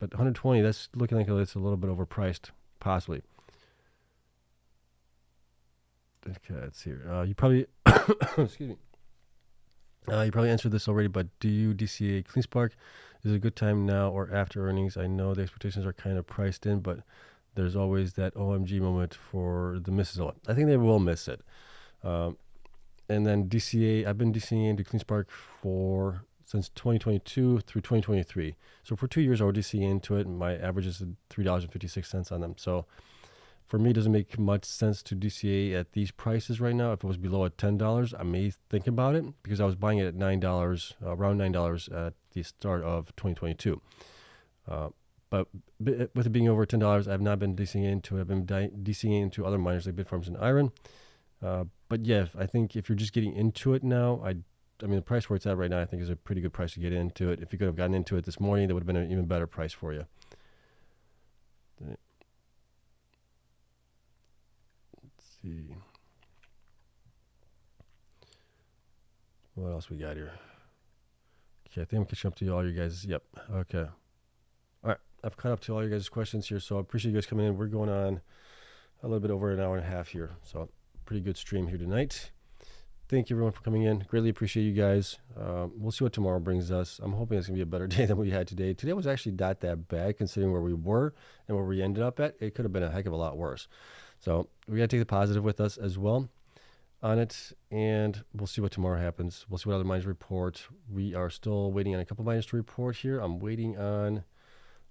But 120, that's looking like it's a little bit overpriced, possibly. Okay, let's see. You probably, excuse me. You probably answered this already, but do you DCA Cleanspark? Is it a good time now or after earnings? I know the expectations are kind of priced in, but there's always that OMG moment for the misses. I think they will miss it. And then DCA, I've been DCAing into Cleanspark since 2022 through 2023. So for 2 years, I would DCA into it, and my average is $3.56 on them. So for me, it doesn't make much sense to DCA at these prices right now. If it was below at $10, I may think about it because I was buying it at $9, around $9 at the start of 2022. But But with it being over $10, I've not been DCing into it. I've been DCing into other miners like Bitfarms and IREN. But yeah, I think if you're just getting into it now, I mean, the price where it's at right now, I think is a pretty good price to get into it. If you could have gotten into it this morning, that would have been an even better price for you. Let's see. What else we got here? Okay, I think I'm catching up to all you guys. Yep. Okay. All right. I've caught up to all you guys' questions here, so I appreciate you guys coming in. We're going on a little bit over an hour and a half here, so pretty good stream here tonight. Thank you everyone for coming in. Greatly appreciate you guys. We'll see what tomorrow brings us. I'm hoping it's gonna be a better day than we had today. Today was actually not that bad considering where we were and where we ended up at. It could have been a heck of a lot worse. So we gotta take the positive with us as well on it, and we'll see what tomorrow happens. We'll see what other miners report. We are still waiting on a couple miners to report here. I'm waiting on, let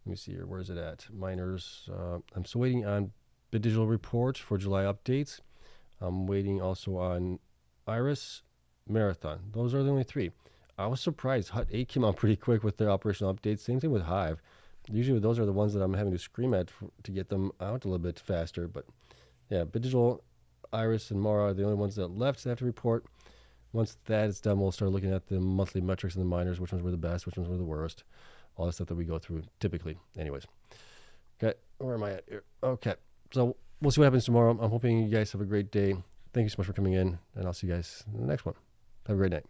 me see here, where is it at? Miners, I'm still waiting on BitDigital report for July updates. I'm waiting also on Iris, Marathon. Those are the only three. I was surprised. Hut 8 came out pretty quick with their operational updates. Same thing with Hive. Usually those are the ones that I'm having to scream at to get them out a little bit faster. But yeah, BitDigital, Iris, and Mara are the only ones that left to have to report. Once that is done, we'll start looking at the monthly metrics and the miners, which ones were the best, which ones were the worst. All the stuff that we go through typically. Anyways. Okay, where am I at here? Okay, so we'll see what happens tomorrow. I'm hoping you guys have a great day. Thank you so much for coming in, and I'll see you guys in the next one. Have a great night.